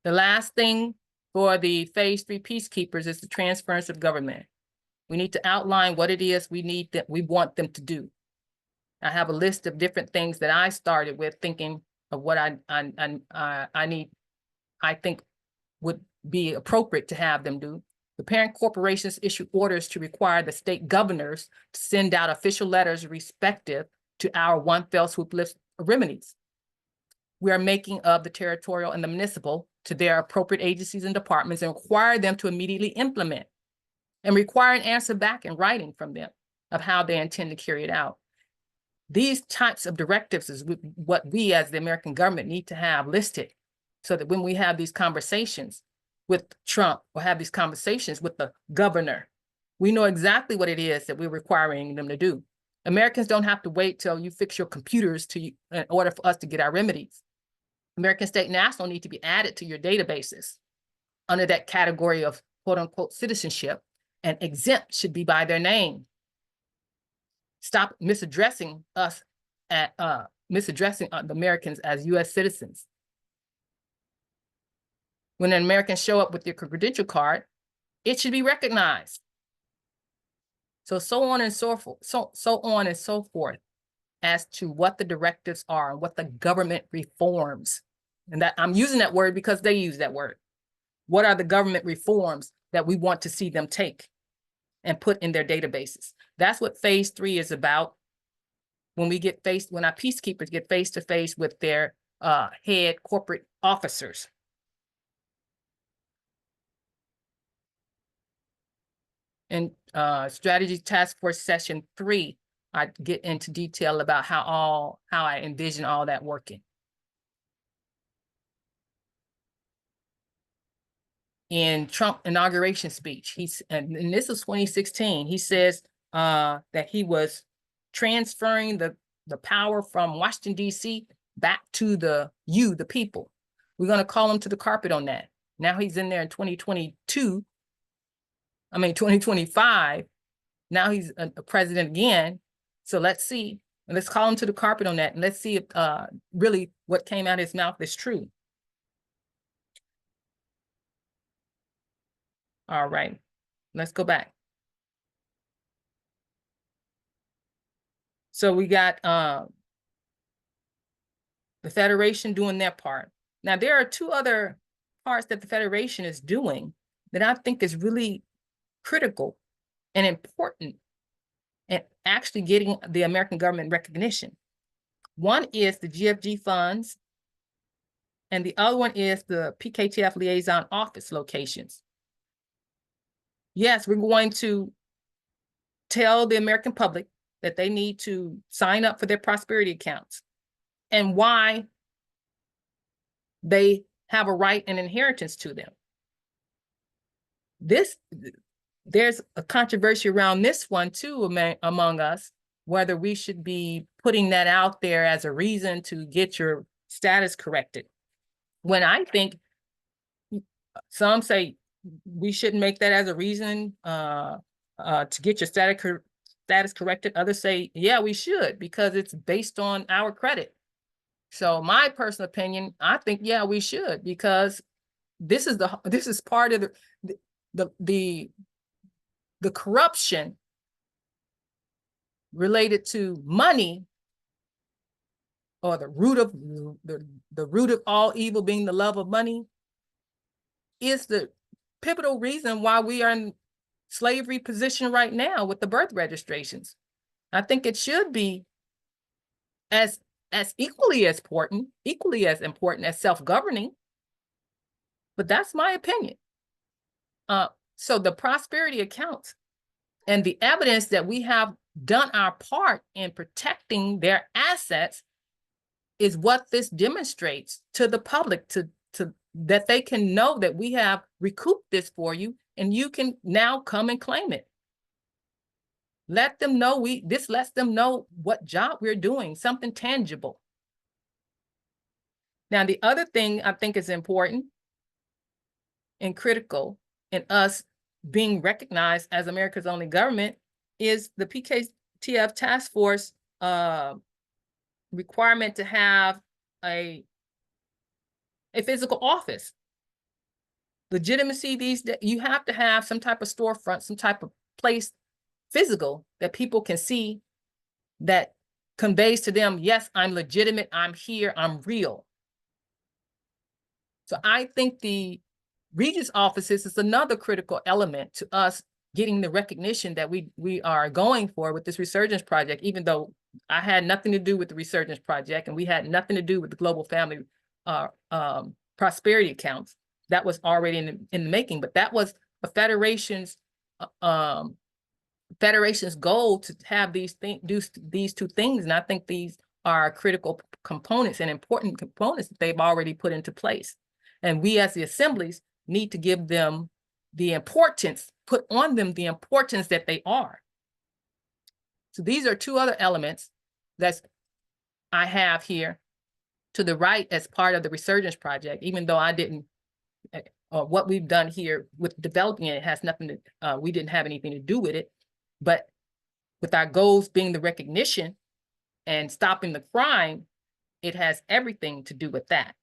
Speaker 1: The last thing for the phase 3 peacekeepers is the transference of government. We need to outline what it is we want them to do. I have a list of different things that I started with, thinking of what I think would be appropriate to have them do. The parent corporations issue orders to require the state governors to send out official letters respective to our one fell swoop list of remedies. We are making of the territorial and the municipal to their appropriate agencies and departments and require them to immediately implement, and require an answer back in writing from them. of how they intend to carry it out. These types of directives is what we as the American government need to have listed, so that when we have these conversations with Trump or have these conversations with the governor, we know exactly what it is that we're requiring them to do. Americans don't have to wait till you fix your computers in order for us to get our remedies. American State National need to be added to your databases under that category of quote unquote citizenship, and exempt should be by their name. Stop misaddressing us misaddressing the Americans as US citizens. When an American show up with your credential card, it should be recognized. So on and so forth, so on and so forth, as to what the directives are and what the government reforms. And that I'm using that word because they use that word. What are the government reforms that we want to see them take and put in their databases? That's what phase 3 is about. When our peacekeepers get face to face with their head corporate officers. In Strategy Task Force Session 3, I get into detail about how I envision all that working. In Trump inauguration speech, and this is 2016, he says that he was transferring the power from Washington, D.C. back to the people. We're going to call him to the carpet on that. Now he's in there in 2025. Now he's a president again. So let's see. Let's call him to the carpet on that. And let's see if really what came out of his mouth is true. All right, let's go back. So we got the Federation doing their part. Now, there are 2 other parts that the Federation is doing that I think is really critical and important and actually getting the American government recognition. One is the GFG funds, and the other one is the PKTF liaison office locations. Yes, we're going to tell the American public that they need to sign up for their prosperity accounts and why they have a right and inheritance to them. There's a controversy around this one too among us, whether we should be putting that out there as a reason to get your status corrected. When I think some say we shouldn't make that as a reason to get your status corrected. Others say, yeah, we should, because it's based on our credit. So my personal opinion, I think, yeah, we should, because this is part of the corruption related to money, or the root of all evil being the love of money, is the pivotal reason why we are in slavery position right now with the birth registrations. I think it should be as equally as important as self-governing, but that's my opinion. So the prosperity accounts and the evidence that we have done our part in protecting their assets is what this demonstrates to the public, to that they can know that we have recouped this for you, and you can now come and claim it. Let them know this lets them know what job we're doing, something tangible. Now, the other thing I think is important and critical in us being recognized as America's only government is the PKTF task force requirement to have a physical office. Legitimacy you have to have some type of storefront, some type of place physical that people can see, that conveys to them, yes, I'm legitimate, I'm here, I'm real. So I think the Regents offices is another critical element to us getting the recognition that we are going for with this Resurgence project, even though I had nothing to do with the Resurgence project and we had nothing to do with the global family prosperity accounts. That was already in the making, but that was a federation's Federation's goal to have do these two things, and I think these are critical components and important components that they've already put into place. And we as the assemblies need to give them the importance, put on them the importance that they are. So these are two other elements that I have here to the right as part of the Resurgence project, even though I didn't, what we've done here with developing it has nothing to, we didn't have anything to do with it. But with our goals being the recognition and stopping the crime, it has everything to do with that.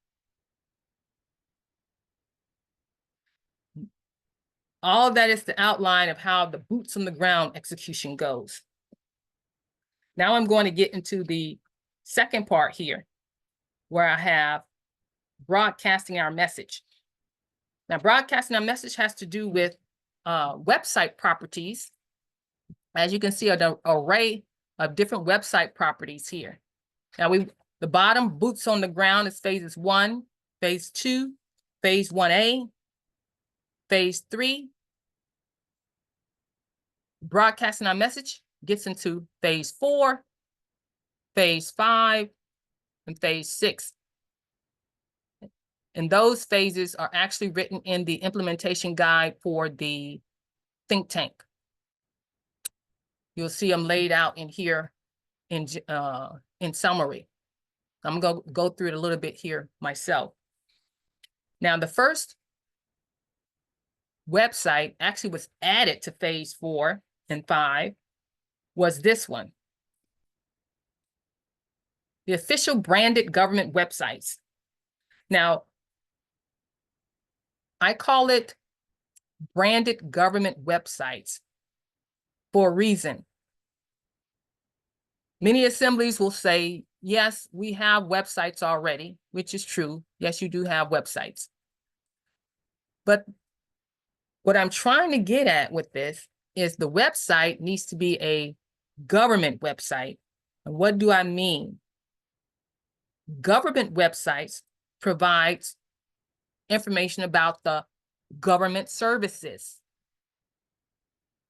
Speaker 1: All of that is the outline of how the boots on the ground execution goes. Now I'm going to get into the second part here, where I have broadcasting our message. Now, broadcasting our message has to do with website properties. As you can see, an array of different website properties here. Now, the bottom boots on the ground is phases 1, phase 2, phase 1A, phase 3. Broadcasting our message gets into phase 4, phase 5, and phase 6. And those phases are actually written in the implementation guide for the think tank. You'll see them laid out in here in summary. I'm going to go through it a little bit here myself. Now, the first website actually was added to phase 4 and 5 was this one. The official branded government websites. Now, I call it branded government websites for a reason. Many assemblies will say, yes, we have websites already, which is true. Yes, you do have websites. But what I'm trying to get at with this is the website needs to be a government website. And what do I mean? Government websites provides information about the government services,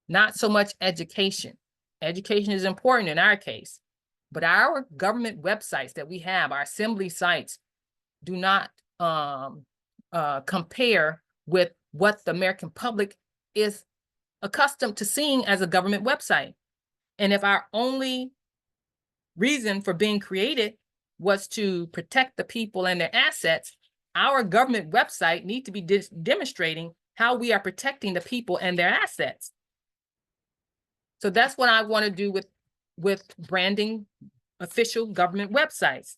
Speaker 1: not so much education. Education is important in our case, but our government websites that we have, our assembly sites, do not compare with what the American public is accustomed to seeing as a government website. And if our only reason for being created was to protect the people and their assets, our government website needs to be demonstrating how we are protecting the people and their assets. So that's what I want to do with branding official government websites.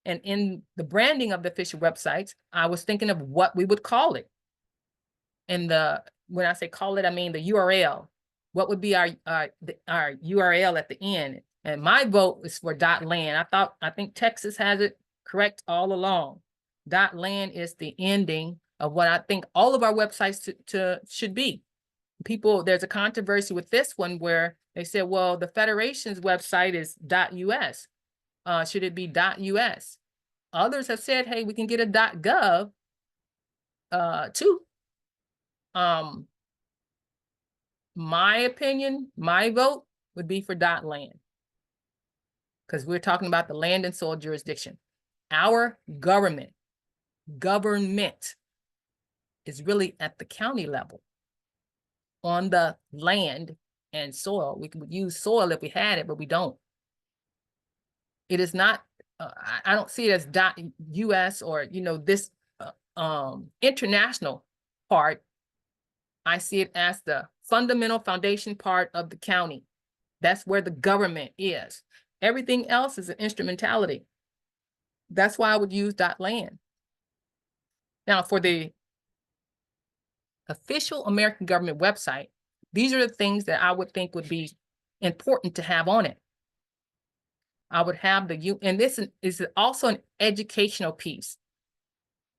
Speaker 1: And in the branding of the official websites, I was thinking of what we would call it. And when I say call it, I mean the URL. What would be our URL at the end? And my vote is for .land. I think Texas has it correct all along. .land is the ending of what I think all of our websites should be. There's a controversy with this one where they said, well, the Federation's website is .us. Should it be .us? Others have said, hey, we can get a .gov too. My opinion, my vote would be for .land, because we're talking about the land and soil jurisdiction. Our government is really at the county level on the land and soil. We could use soil if we had it, but we don't. It is not, I don't see it as .us or, this international part. I see it as the fundamental foundation part of the county. That's where the government is. Everything else is an instrumentality. That's why I would use .land. Now, for the official American government website, these are the things that I would think would be important to have on it. I would have and this is also an educational piece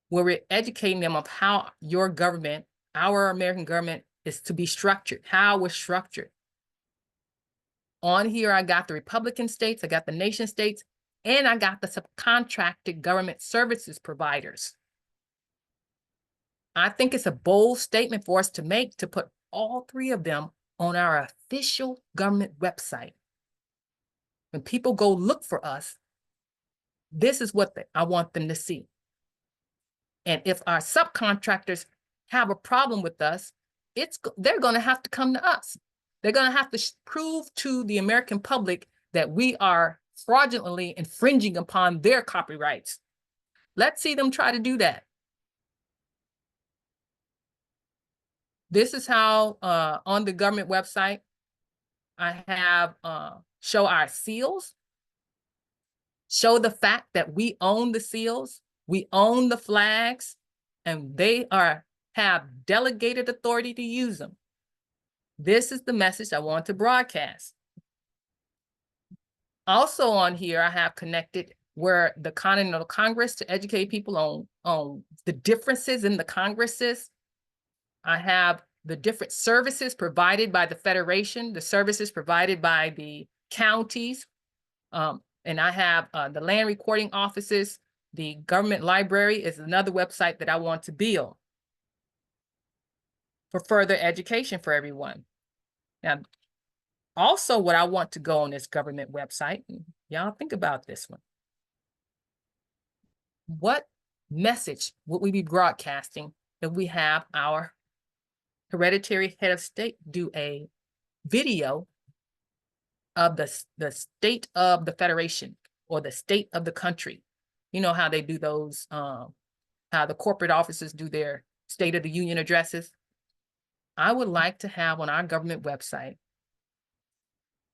Speaker 1: where we're educating them of how your government, our American government, is to be structured, how we're structured. On here, I got the Republican states, I got the nation states, and I got the subcontracted government services providers. I think it's a bold statement for us to make, to put all three of them on our official government website. When people go look for us, this is what I want them to see. And if our subcontractors have a problem with us, they're going to have to come to us. They're going to have to prove to the American public that we are fraudulently infringing upon their copyrights. Let's see them try to do that. This is how on the government website, I have show our seals, show the fact that we own the seals, we own the flags, and they have delegated authority to use them. This is the message I want to broadcast. Also on here, I have connected where the Continental Congress to educate people on the differences in the Congresses. I have the different services provided by the Federation, the services provided by the counties, and I have the land recording offices. The government library is another website that I want to build for further education for everyone. Now, also what I want to go on this government website, y'all think about this one. What message would we be broadcasting if we have our hereditary head of state do a video of the state of the Federation or the state of the country? You know how they do those, how the corporate offices do their State of the Union addresses. I would like to have on our government website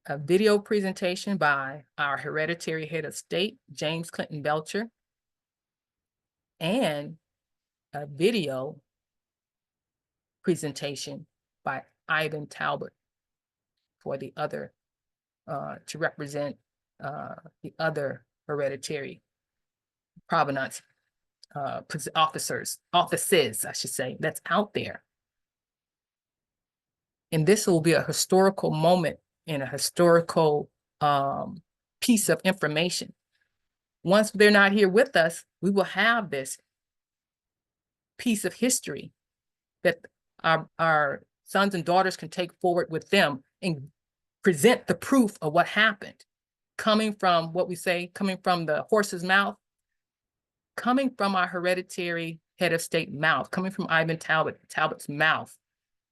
Speaker 1: a video presentation by our hereditary head of state, James Clinton Belcher, and a video presentation by Ivan Talbot for the other, to represent the other hereditary provenance offices, I should say, that's out there. And this will be a historical moment and a historical piece of information. Once they're not here with us, we will have this piece of history that our sons and daughters can take forward with them and present the proof of what happened, coming from what we say, coming from the horse's mouth, coming from our hereditary head of state mouth, coming from Ivan Talbot's mouth,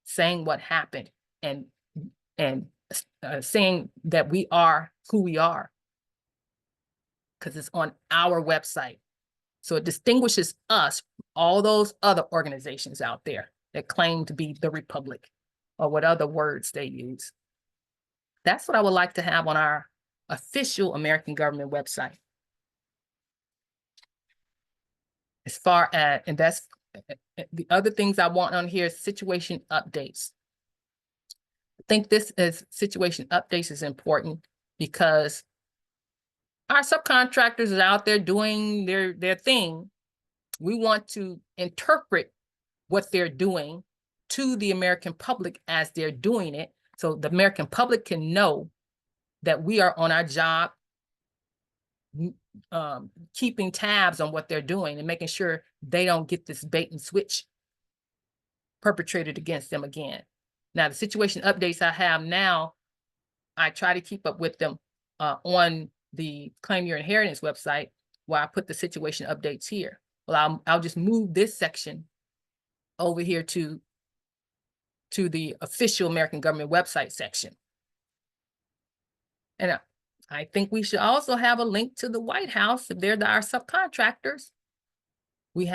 Speaker 1: saying what happened and saying that we are who we are, because it's on our website. So it distinguishes us from all those other organizations out there that claim to be the Republic or what other words they use. That's what I would like to have on our official American government website. As far as, and that's the other things I want on here is situation updates. I think this is situation updates is important because our subcontractors are out there doing their thing. We want to interpret what they're doing to the American public as they're doing it, so the American public can know that we are on our job, keeping tabs on what they're doing and making sure they don't get this bait and switch perpetrated against them again. Now, the situation updates I have now, I try to keep up with them on the Claim Your Inheritance website, where I put the situation updates here. Well, I'll just move this section over here to the official American government website section. And I think we should also have a link to the White House if they're our subcontractors. We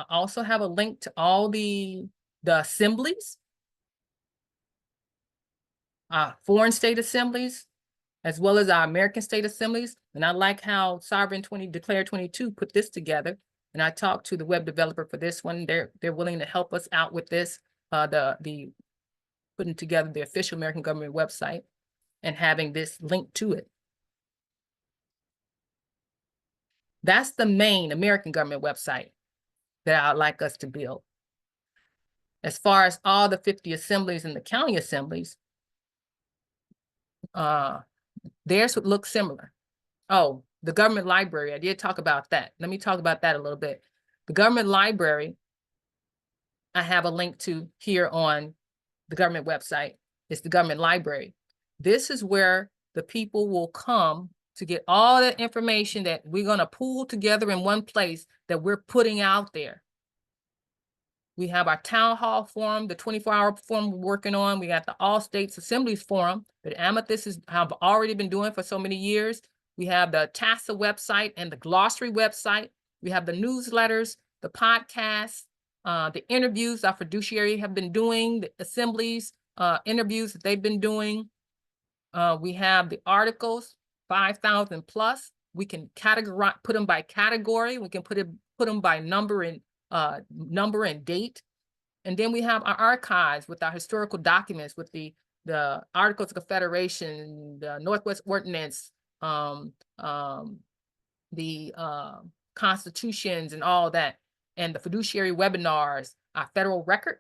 Speaker 1: also have a link to all the assemblies, foreign state assemblies, as well as our American state assemblies. And I like how Sovereign Declare 22 put this together. And I talked to the web developer for this one. They're willing to help us out with this, the putting together the official American government website and having this link to it. That's the main American government website that I'd like us to build. As far as all the 50 assemblies and the county assemblies, theirs would look similar. Oh, the government library, I did talk about that. Let me talk about that a little bit. The government library, I have a link to here on the government website. It's the government library. This is where the people will come to get all that information that we're going to pool together in one place that we're putting out there. We have our town hall forum, the 24-hour forum we're working on. We got the All States Assemblies forum that Amethyst have already been doing for so many years. We have the TASA website and the glossary website. We have the newsletters, the podcasts, the interviews our fiduciary have been doing, the Assemblies interviews that they've been doing. We have the articles, 5,000 plus. We can categorize, put them by category. We can put them by number and date. And then we have our archives with our historical documents, with the Articles of Confederation, the Northwest Ordinance, the constitutions and all that, and the fiduciary webinars, our federal record,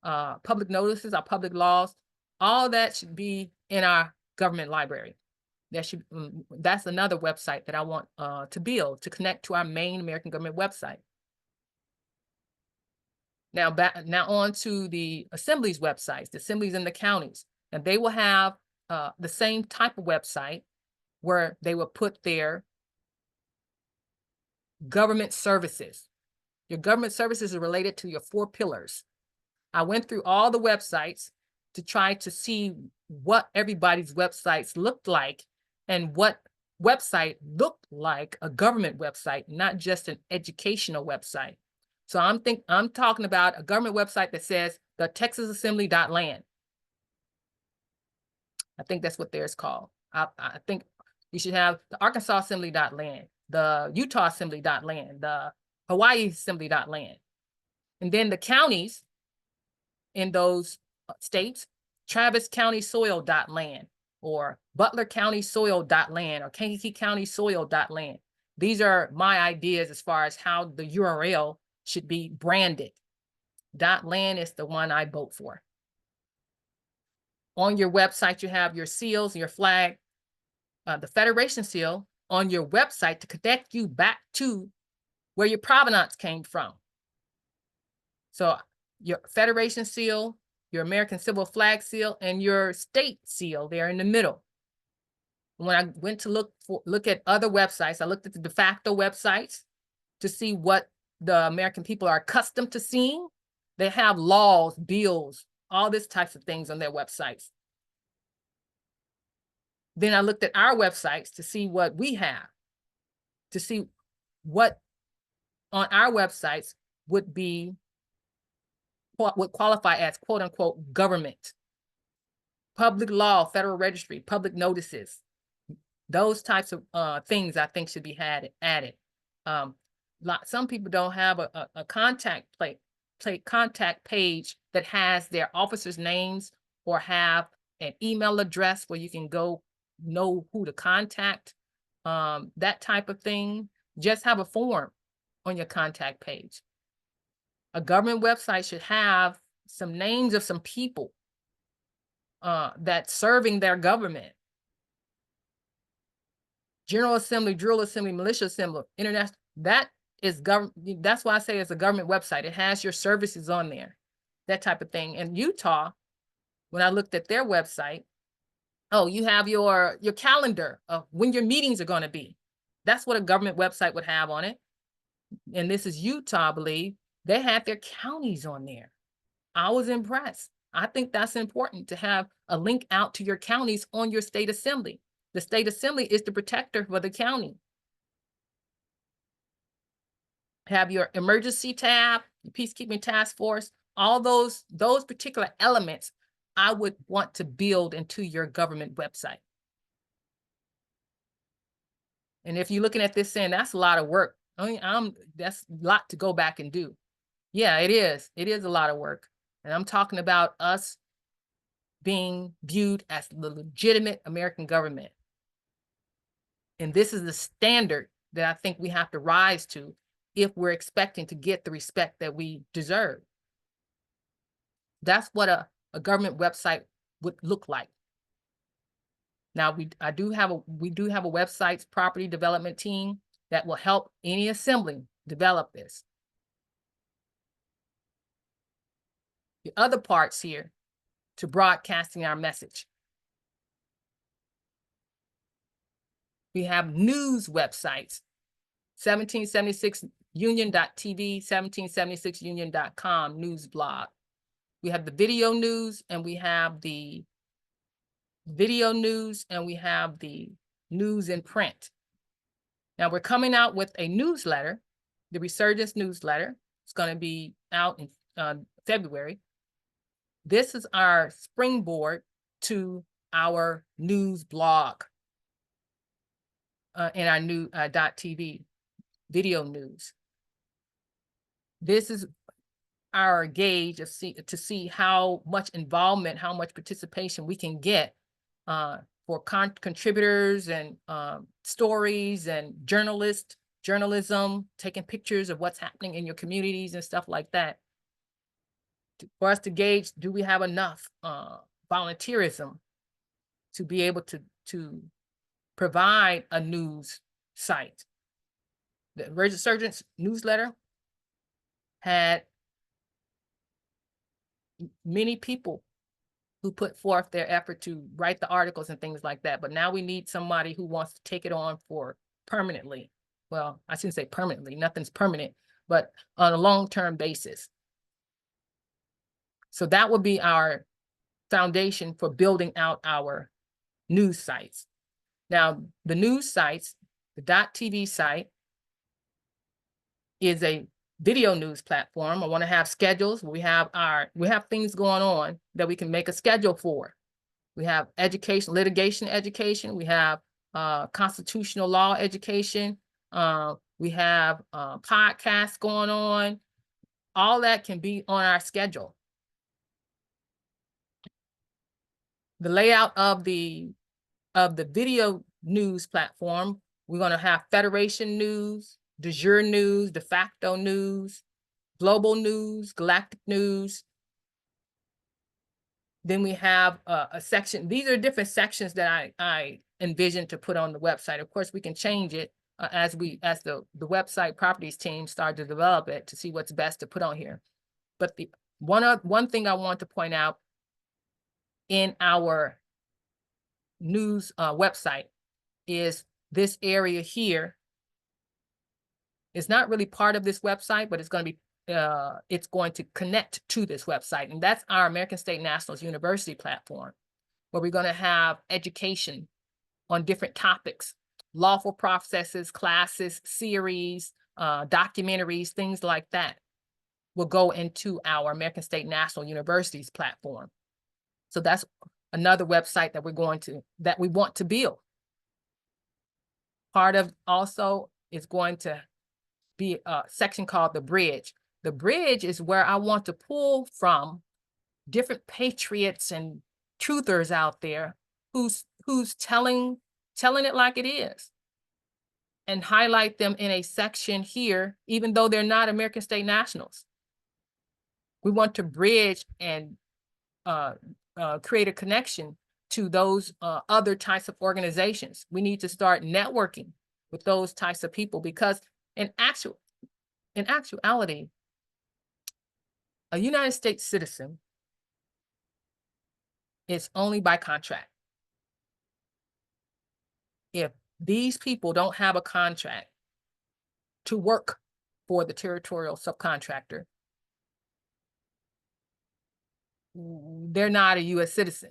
Speaker 1: public notices, our public laws. All that should be in our government library. That's another website that I want to build to connect to our main American government website. Now on to the Assemblies websites, the Assemblies in the counties, and they will have the same type of website where they will put their government services. Your government services are related to your 4 pillars. I went through all the websites to try to see what everybody's websites looked like and what website looked like a government website, not just an educational website. So I'm talking about a government website that says the TexasAssembly.land. I think that's what theirs called. I think you should have the Arkansas Assembly.land, the Utah Assembly.land, the Hawaii Assembly.land. And then the counties in those states, Travis County Soil.land, or Butler County Soil.land, or Kankakee County Soil.land. These are my ideas as far as how the URL should be branded. .land is the one I vote for. On your website, you have your seals, your flag, the Federation seal on your website to connect you back to where your provenance came from. So your Federation seal, your American Civil Flag seal, and your state seal, they're in the middle. When I went to look at other websites, I looked at the de facto websites to see what the American people are accustomed to seeing. They have laws, bills, all these types of things on their websites. Then I looked at our websites to see what we have, to see what on our websites would qualify as quote unquote government. Public law, federal registry, public notices, those types of things I think should be added. Some people don't have a contact page that has their officers' names or have an email address where you can go know who to contact, that type of thing. Just have a form on your contact page. A government website should have some names of some people that's serving their government. General Assembly, Drill Assembly, Militia Assembly, International, that is government. That's why I say it's a government website. It has your services on there, that type of thing. In Utah, when I looked at their website, oh, you have your calendar of when your meetings are going to be. That's what a government website would have on it. And this is Utah, I believe. They had their counties on there. I was impressed. I think that's important to have a link out to your counties on your state assembly. The state assembly is the protector for the county. Have your emergency tab, your peacekeeping task force, all those particular elements I would want to build into your government website. And if you're looking at this saying that's a lot of work, that's a lot to go back and do. Yeah, it is. It is a lot of work. And I'm talking about us being viewed as the legitimate American government. And this is the standard that I think we have to rise to if we're expecting to get the respect that we deserve. That's what a government website would look like. Now, we do have a websites property development team that will help any assembly develop this. The other parts here to broadcasting our message. We have news websites, 1776union.tv, 1776union.com news blog. We have the video news, and we have the video news, and we have the news in print. Now we're coming out with a newsletter, the Resurgence newsletter. It's going to be out in February. This is our springboard to our news blog in our new .tv video news. This is our gauge of to see how much involvement, how much participation we can get for contributors and stories and journalism, taking pictures of what's happening in your communities and stuff like that. For us to gauge, do we have enough volunteerism to be able to provide a news site? The Resurgence newsletter had many people who put forth their effort to write the articles and things like that. But now we need somebody who wants to take it on for permanently. Well, I shouldn't say permanently, nothing's permanent, but on a long-term basis. So that would be our foundation for building out our news sites. Now, the news sites, the .tv site is a video news platform. I want to have schedules. We have things going on that we can make a schedule for. We have education, litigation education. We have constitutional law education. We have podcasts going on. All that can be on our schedule. The layout of the video news platform, we're going to have Federation News, de jure news, de facto news, global news, galactic news. Then we have a section. These are different sections that I envision to put on the website. Of course, we can change it as the website properties team start to develop it to see what's best to put on here. But the one thing I want to point out in our news website is this area here. It's not really part of this website, but it's going to be it's going to connect to this website, and that's our American State Nationals University platform, where we're going to have education on different topics, lawful processes, classes, series, documentaries, things like that will go into our American State National University's platform. So that's another website that we want to build. Part of also is going to be a section called The Bridge. The Bridge is where I want to pull from different patriots and truthers out there who's telling it like it is, and highlight them in a section here, even though they're not American State Nationals. We want to bridge and create a connection to those other types of organizations. We need to start networking with those types of people, because in actuality, a United States citizen is only by contract. If these people don't have a contract to work for the territorial subcontractor, they're not a U.S. citizen.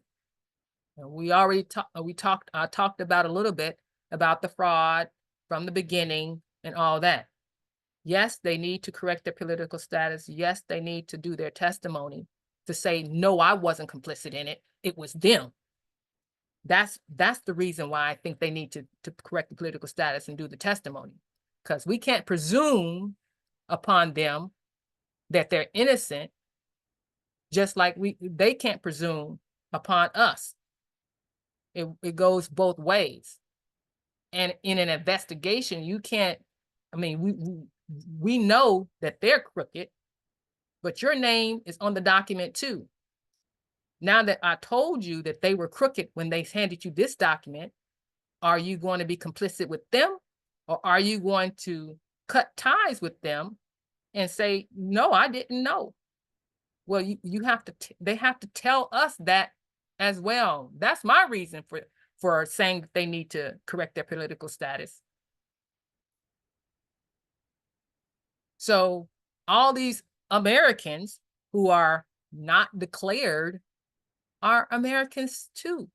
Speaker 1: We already talked about a little bit about the fraud from the beginning and all that. Yes, they need to correct their political status. Yes, they need to do their testimony to say, no, I wasn't complicit in it. It was them. That's the reason why I think they need to correct the political status and do the testimony, because we can't presume upon them that they're innocent, just like they can't presume upon us. It goes both ways. And in an investigation, you can't, I mean, we know that they're crooked, but your name is on the document too. Now that I told you that they were crooked when they handed you this document, are you going to be complicit with them, or are you going to cut ties with them and say, no, I didn't know? Well, you have to, they have to tell us that as well. That's my reason for saying that they need to correct their political status. So all these Americans who are not declared are Americans too.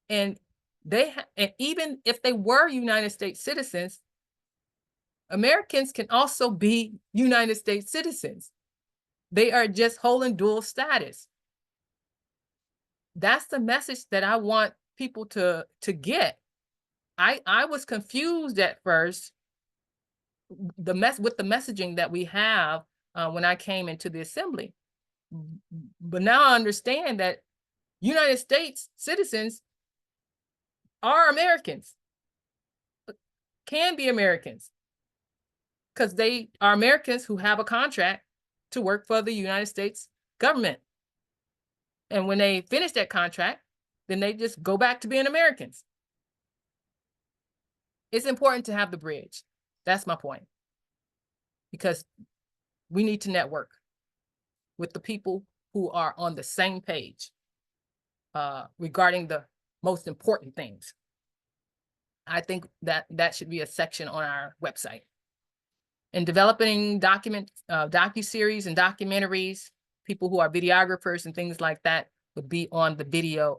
Speaker 1: And and even if they were United States citizens, Americans can also be United States citizens. They are just holding dual status. That's the message that I want people to get. I was confused at first with the messaging that we have when I came into the assembly. But now I understand that United States citizens are Americans, can be Americans, because they are Americans who have a contract to work for the United States government. And when they finish that contract, then they just go back to being Americans. It's important to have the bridge. That's my point. Because we need to network with the people who are on the same page regarding the most important things. I think that should be a section on our website. In developing docuseries and documentaries, people who are videographers and things like that would be on the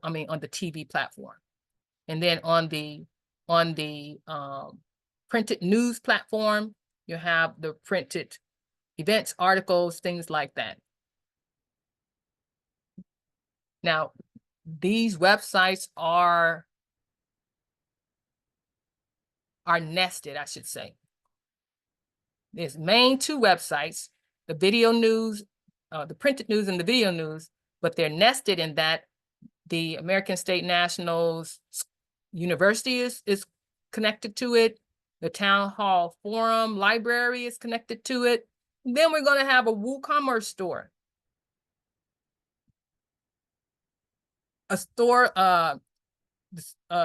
Speaker 1: on the TV platform. And then on the printed news platform, you have the printed events, articles, things like that. Now, these websites are nested, I should say. There's main two websites, the video news, the printed news and the video news, but they're nested in that the American State Nationals University is connected to it. The Town Hall Forum Library is connected to it. Then we're going to have a WooCommerce store. A store,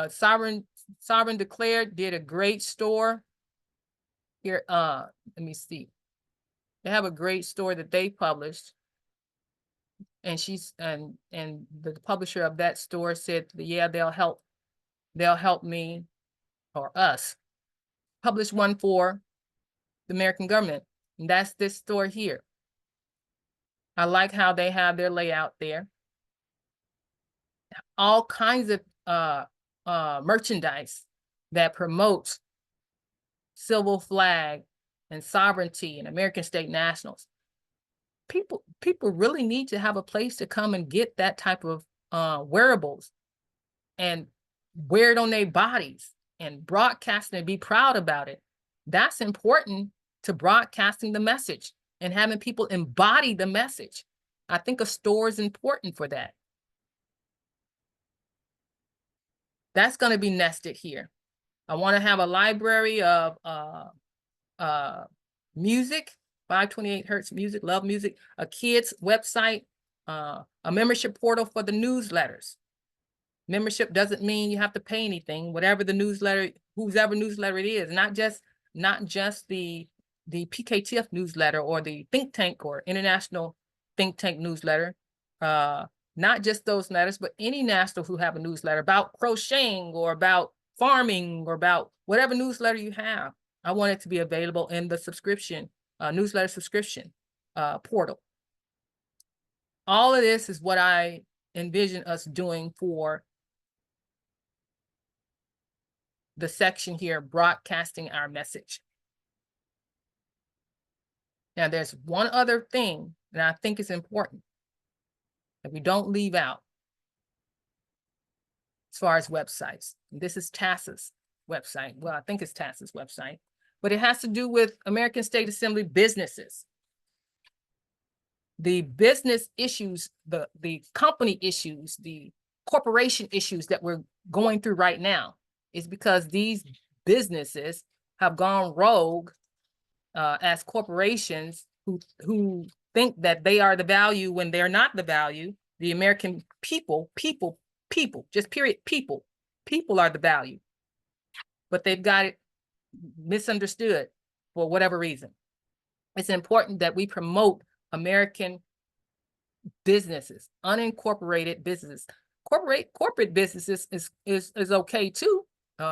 Speaker 1: Sovereign Declared did a great store. Here, let me see. They have a great store that they published. And and the publisher of that store said, yeah, they'll help me or us publish one for the American government. And that's this store here. I like how they have their layout there. All kinds of merchandise that promotes civil flag and sovereignty and American State Nationals. People really need to have a place to come and get that type of wearables and wear it on their bodies and broadcast and be proud about it. That's important to broadcasting the message and having people embody the message. I think a store is important for that. That's going to be nested here. I want to have a library of music, 528 hertz music, love music, a kids website, a membership portal for the newsletters. Membership doesn't mean you have to pay anything, whatever the newsletter, whoever newsletter it is, not just the PKTF newsletter or the think tank or international think tank newsletter, not just those letters, but any national who have a newsletter about crocheting or about farming or about whatever newsletter you have. I want it to be available in the subscription, newsletter subscription portal. All of this is what I envision us doing for the section here, broadcasting our message. Now, there's one other thing that I think is important that we don't leave out as far as websites. This is TASA's website. Well, I think it's TASA's website, but it has to do with American State Assembly businesses. The business issues, the company issues, the corporation issues that we're going through right now is because these businesses have gone rogue as corporations who think that they are the value when they're not the value. The American people, just period, people are the value. But they've got it misunderstood for whatever reason. It's important that we promote American businesses, unincorporated businesses. Corporate businesses is okay too.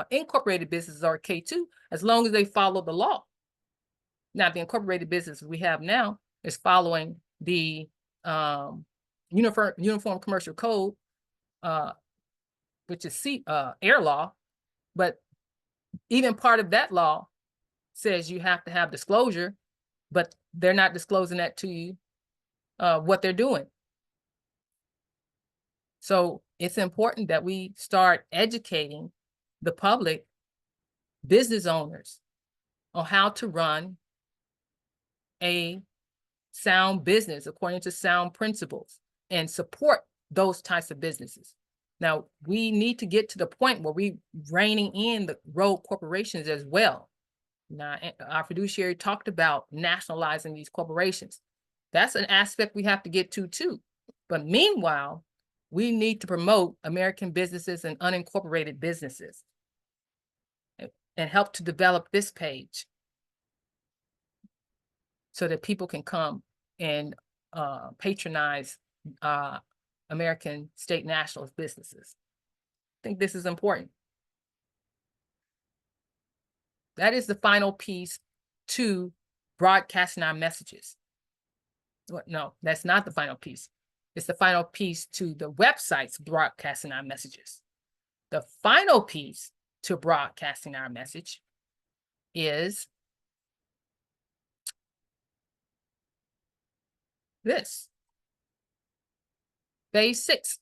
Speaker 1: Incorporated businesses are okay too, as long as they follow the law. Now, the incorporated business we have now is following the Uniform Commercial Code, which is air law, but even part of that law says you have to have disclosure, but they're not disclosing that to you, what they're doing. So it's important that we start educating the public, business owners, on how to run a sound business according to sound principles and support those types of businesses. Now, we need to get to the point where we reining in the rogue corporations as well. Now, our fiduciary talked about nationalizing these corporations. That's an aspect we have to get to too. But meanwhile, we need to promote American businesses and unincorporated businesses and help to develop this page so that people can come and patronize American state nationalist businesses. I think this is important. That is the final piece to broadcasting our messages. No, that's not the final piece. It's the final piece to the websites broadcasting our messages. The final piece to broadcasting our message is this. Phase 6,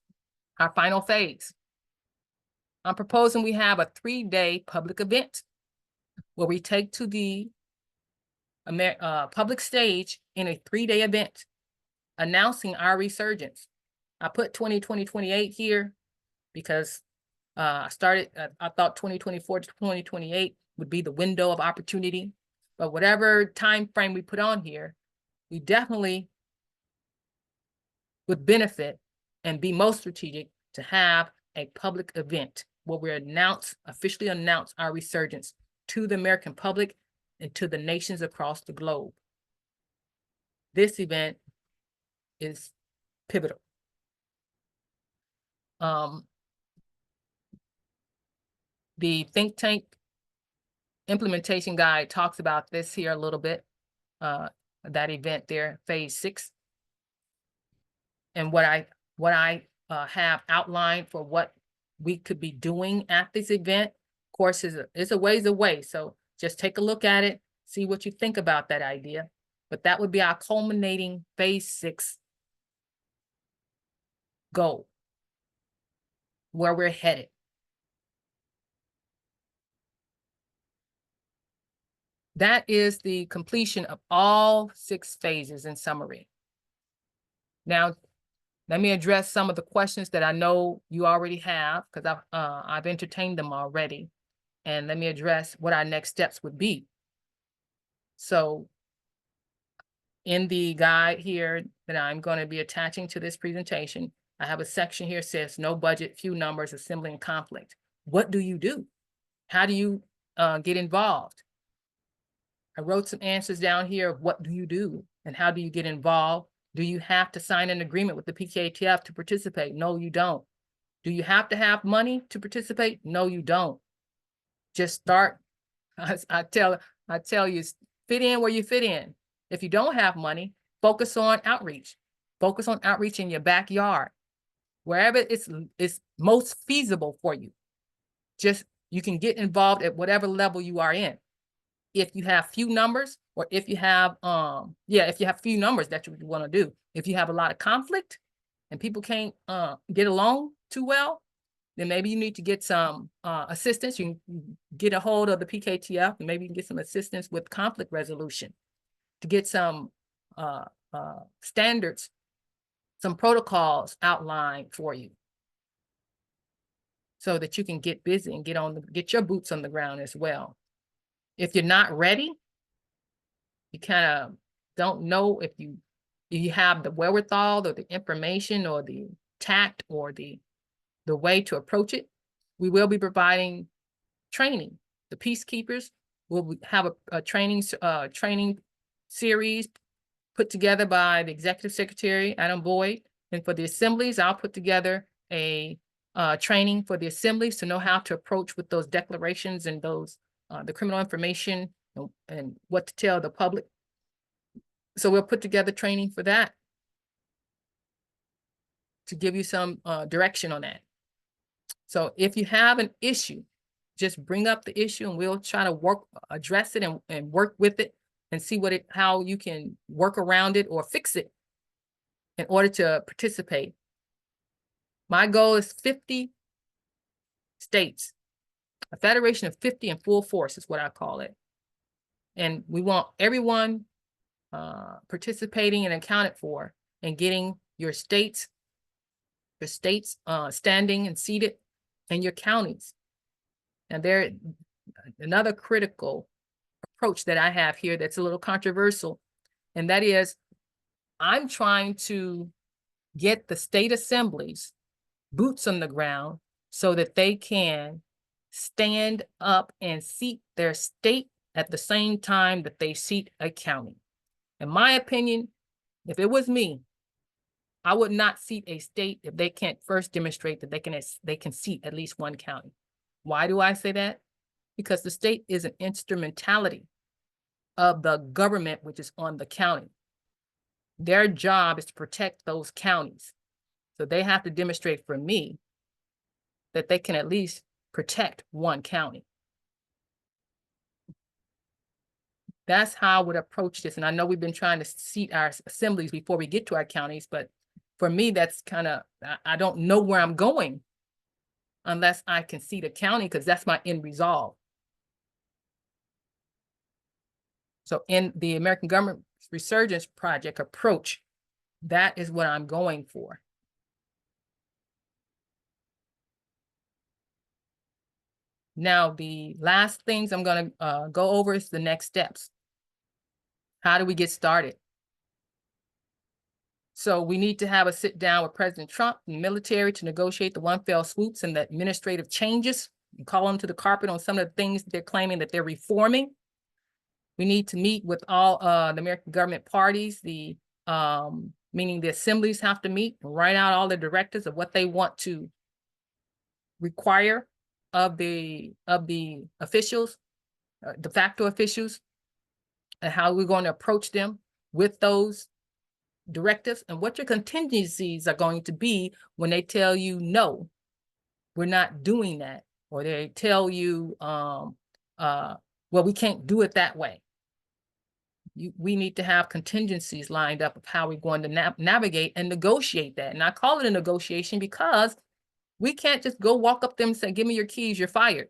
Speaker 1: our final phase. I'm proposing we have a 3-day public event where we take to the public stage in a 3-day event announcing our resurgence. I put 2028 here because I thought 2024 to 2028 would be the window of opportunity. But whatever time frame we put on here, we definitely would benefit and be most strategic to have a public event where we officially announce our resurgence to the American public and to the nations across the globe. This event is pivotal. The think tank implementation guide talks about this here a little bit, that event there, phase 6. And what I have outlined for what we could be doing at this event, of course, is a ways away. So just take a look at it, see what you think about that idea. But that would be our culminating phase 6 goal, where we're headed. That is the completion of all 6 phases in summary. Now, let me address some of the questions that I know you already have, because I've entertained them already. And let me address what our next steps would be. So in the guide here that I'm going to be attaching to this presentation, I have a section here that says no budget, few numbers, assembly and conflict. What do you do? How do you get involved? I wrote some answers down here of what do you do and how do you get involved? Do you have to sign an agreement with the PKTF to participate? No, you don't. Do you have to have money to participate? No, you don't. Just start. I tell you, fit in where you fit in. If you don't have money, focus on outreach. Focus on outreach in your backyard, wherever it's most feasible for you. Just, you can get involved at whatever level you are in. If you have few numbers, or if you have, if you have few numbers that you want to do. If you have a lot of conflict and people can't get along too well, then maybe you need to get some assistance. You can get a hold of the PKTF, and maybe you can get some assistance with conflict resolution to get some standards, some protocols outlined for you, so that you can get busy and get your boots on the ground as well. If you're not ready, you kind of don't know if you have the wherewithal or the information or the tact or the way to approach it, we will be providing training. The Peacekeepers will have a training series put together by the Executive Secretary, Adam Boyd. And for the assemblies, I'll put together a training for the assemblies to know how to approach with those declarations and those the criminal information and what to tell the public. So we'll put together training for that to give you some direction on that. So if you have an issue, just bring up the issue and we'll try to address it and work with it and see how you can work around it or fix it in order to participate. My goal is 50 states, a federation of 50 in full force is what I call it. And we want everyone participating and accounted for and getting your states standing and seated and your counties. And there, another critical approach that I have here that's a little controversial, and that is I'm trying to get the state assemblies boots on the ground so that they can stand up and seat their state at the same time that they seat a county. In my opinion, if it was me, I would not seat a state if they can't first demonstrate that they can seat at least one county. Why do I say that? Because the state is an instrumentality of the government, which is on the county. Their job is to protect those counties. So they have to demonstrate for me that they can at least protect one county. That's how I would approach this. And I know we've been trying to seat our assemblies before we get to our counties, but for me, that's kind of, I don't know where I'm going unless I can seat a county, because that's my end resolve. So in the American Government Resurgence Project approach, that is what I'm going for. Now, the last things I'm going to go over is the next steps. How do we get started? So we need to have a sit down with President Trump and the military to negotiate the one fell swoops and the administrative changes and call them to the carpet on some of the things they're claiming that they're reforming. We need to meet with all the American government parties, meaning the assemblies have to meet and write out all the directives of what they want to require of the officials, de facto officials, and how we're going to approach them with those directives and what your contingencies are going to be when they tell you, no, we're not doing that. Or they tell you, well, we can't do it that way. We need to have contingencies lined up of how we're going to navigate and negotiate that. And I call it a negotiation because we can't just go walk up to them and say, give me your keys, you're fired.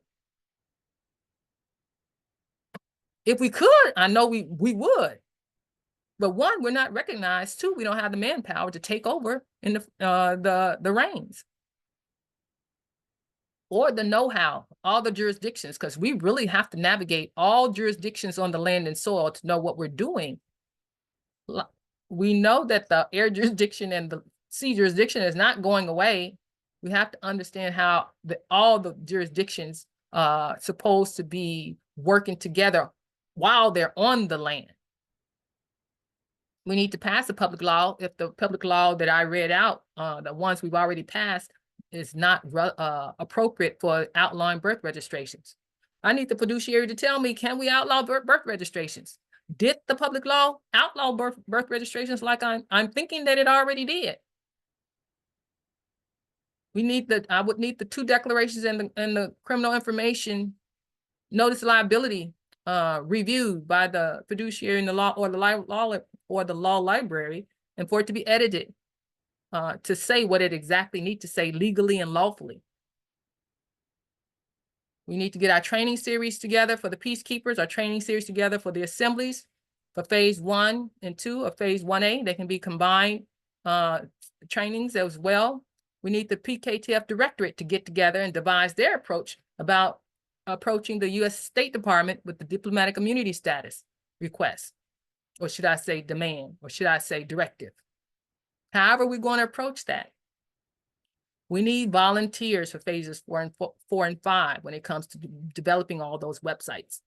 Speaker 1: If we could, I know we would. But one, we're not recognized. Two, we don't have the manpower to take over in the reins or the know-how, all the jurisdictions, because we really have to navigate all jurisdictions on the land and soil to know what we're doing. We know that the air jurisdiction and the sea jurisdiction is not going away. We have to understand how all the jurisdictions are supposed to be working together while they're on the land. We need to pass a public law. If the public law that I read out, the ones we've already passed, is not appropriate for outlawing birth registrations. I need the fiduciary to tell me, can we outlaw birth registrations? Did the public law outlaw birth registrations like I'm thinking that it already did? We need I would need the two declarations and the criminal information notice liability reviewed by the fiduciary in the law or the law library, and for it to be edited to say what it exactly needs to say legally and lawfully. We need to get our training series together for the Peacekeepers, our training series together for the assemblies, for phase 1 and 2 of phase 1A. They can be combined trainings as well. We need the PKTF Directorate to get together and devise their approach about approaching the U.S. State Department with the diplomatic immunity status request, or should I say demand, or should I say directive? However we're going to approach that. We need volunteers for phases 4 and 5 when it comes to developing all those websites.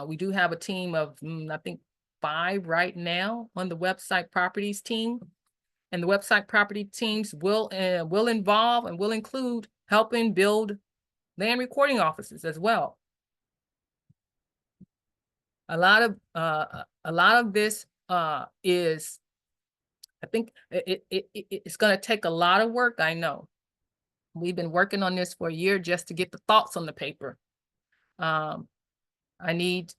Speaker 1: We do have a team of, I think, 5 right now on the website properties team. And the website property teams will involve and will include helping build land recording offices as well. A lot of this is, I think it's going to take a lot of work. I know we've been working on this for a year just to get the thoughts on the paper. I need,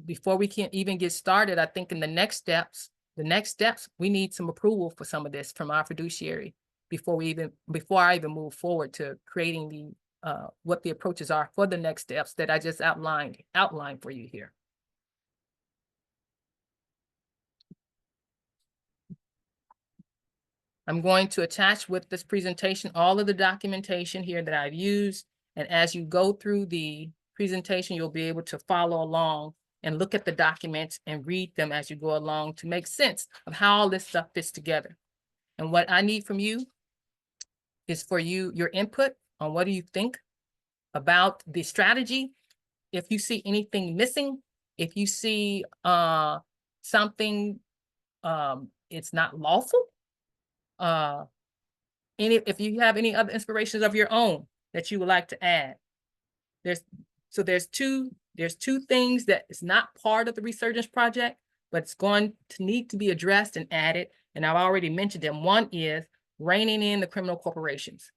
Speaker 1: before we can even get started, I think in the next steps, we need some approval for some of this from our fiduciary before I even move forward to creating the what the approaches are for the next steps that I just outlined for you here. I'm going to attach with this presentation all of the documentation here that I've used. And as you go through the presentation, you'll be able to follow along and look at the documents and read them as you go along to make sense of how all this stuff fits together. And what I need from you is for your input on what do you think about the strategy. If you see anything missing, if you see something it's not lawful, if you have any other inspirations of your own that you would like to add. There's two things that is not part of the Resurgence project, but it's going to need to be addressed and added. And I've already mentioned them. One is reining in the criminal corporations.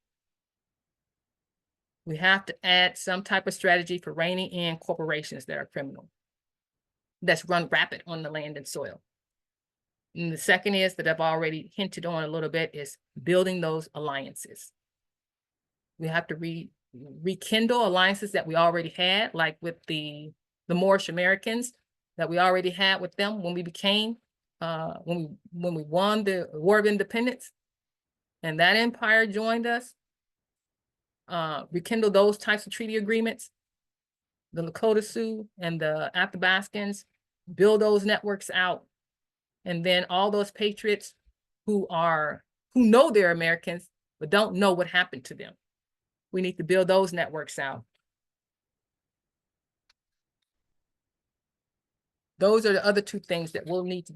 Speaker 1: We have to add some type of strategy for reining in corporations that are criminal, that's run rapid on the land and soil. And the second is that I've already hinted on a little bit is building those alliances. We have to rekindle alliances that we already had, like with the Moorish Americans that we already had with them when we became, when we won the War of Independence, and that empire joined us. Rekindle those types of treaty agreements, the Lakota Sioux and the Athabascans, build those networks out. And then all those patriots who know they're Americans, but don't know what happened to them. We need to build those networks out. Those are the other two things that will need to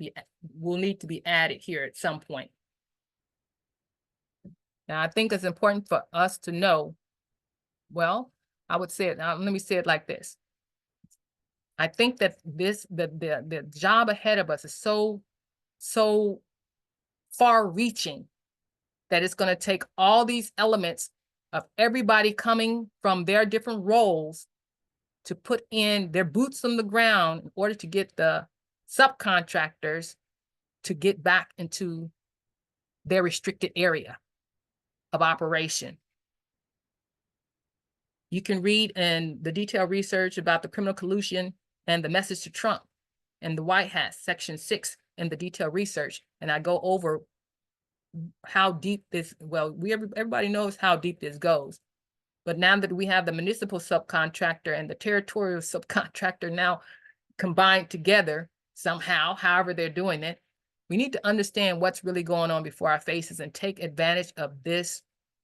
Speaker 1: be added here at some point. Now, I think it's important for us to know, well, I would say it, let me say it like this. I think that the job ahead of us is so far-reaching that it's going to take all these elements of everybody coming from their different roles to put in their boots on the ground in order to get the subcontractors to get back into their restricted area of operation. You can read in the detailed research about the criminal collusion and the message to Trump and the White Hat, section 6 in the detailed research. And I go over how deep this, well, everybody knows how deep this goes. But now that we have the municipal subcontractor and the territorial subcontractor now combined together somehow, however they're doing it, we need to understand what's really going on before our faces and take advantage of this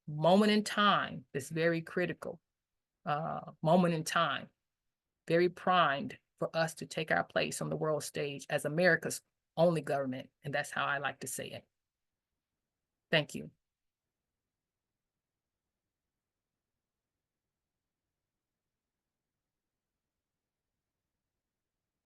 Speaker 1: moment in time, this very critical moment in time, very primed for us to take our place on the world stage as America's only government. And that's how I like to say it. Thank you.